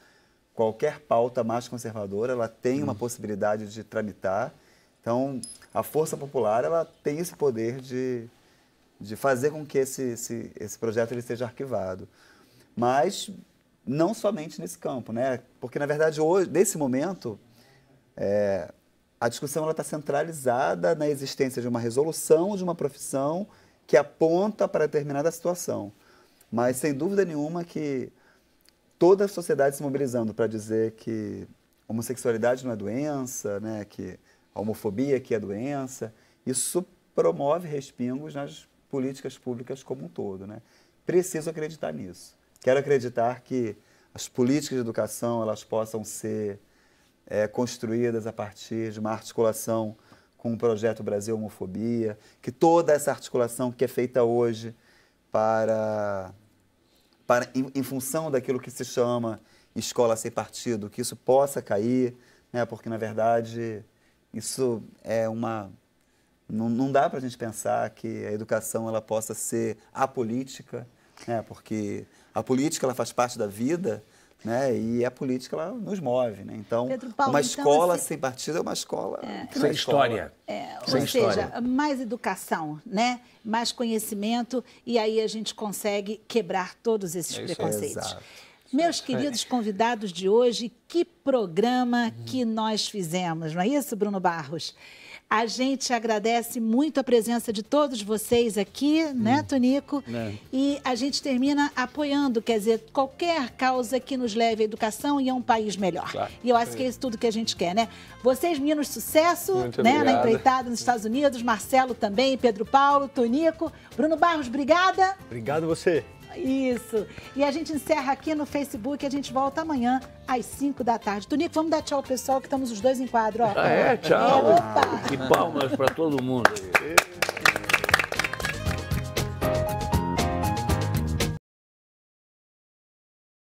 qualquer pauta mais conservadora, ela tem uma possibilidade de tramitar. Então, a força popular, ela tem esse poder de fazer com que esse projeto ele seja arquivado. Mas não somente nesse campo, né? Porque, na verdade, hoje, nesse momento, a discussão está centralizada na existência de uma resolução de uma profissão que aponta para determinada situação. Mas, sem dúvida nenhuma, que toda a sociedade se mobilizando para dizer que homossexualidade não é doença, né, que a homofobia que é doença, isso promove respingos nas políticas públicas como um todo, né? Preciso acreditar nisso. Quero acreditar que as políticas de educação elas possam ser construídas a partir de uma articulação com o Projeto Brasil Homofobia, que toda essa articulação que é feita hoje em função daquilo que se chama escola sem partido, que isso possa cair, né? Porque, na verdade, isso é uma... Não dá para a gente pensar que a educação ela possa ser apolítica, né? Porque a política ela faz parte da vida, né? E a política ela nos move, né? Então, Paulo, uma escola assim, sem partido é uma escola sem história. Ou seja, mais educação, né? Mais conhecimento, e aí a gente consegue quebrar todos esses preconceitos. Exato. Meus queridos convidados de hoje, que programa que nós fizemos, não é isso, Bruno Barros? A gente agradece muito a presença de todos vocês aqui, né, Tonico? E a gente termina apoiando, quer dizer, qualquer causa que nos leve à educação e a um país melhor. Claro. E eu acho que é isso tudo que a gente quer, né? Vocês, meninos, sucesso, Muito né, na obrigado. empreitada nos Estados Unidos, Marcelo também, Pedro Paulo, Tonico, Bruno Barros, obrigada. Obrigado você. Isso. E a gente encerra aqui no Facebook, a gente volta amanhã às 5 da tarde. Tonico, vamos dar tchau ao pessoal, que estamos os dois em quadro, ó. Tchau. Opa! E palmas para todo mundo.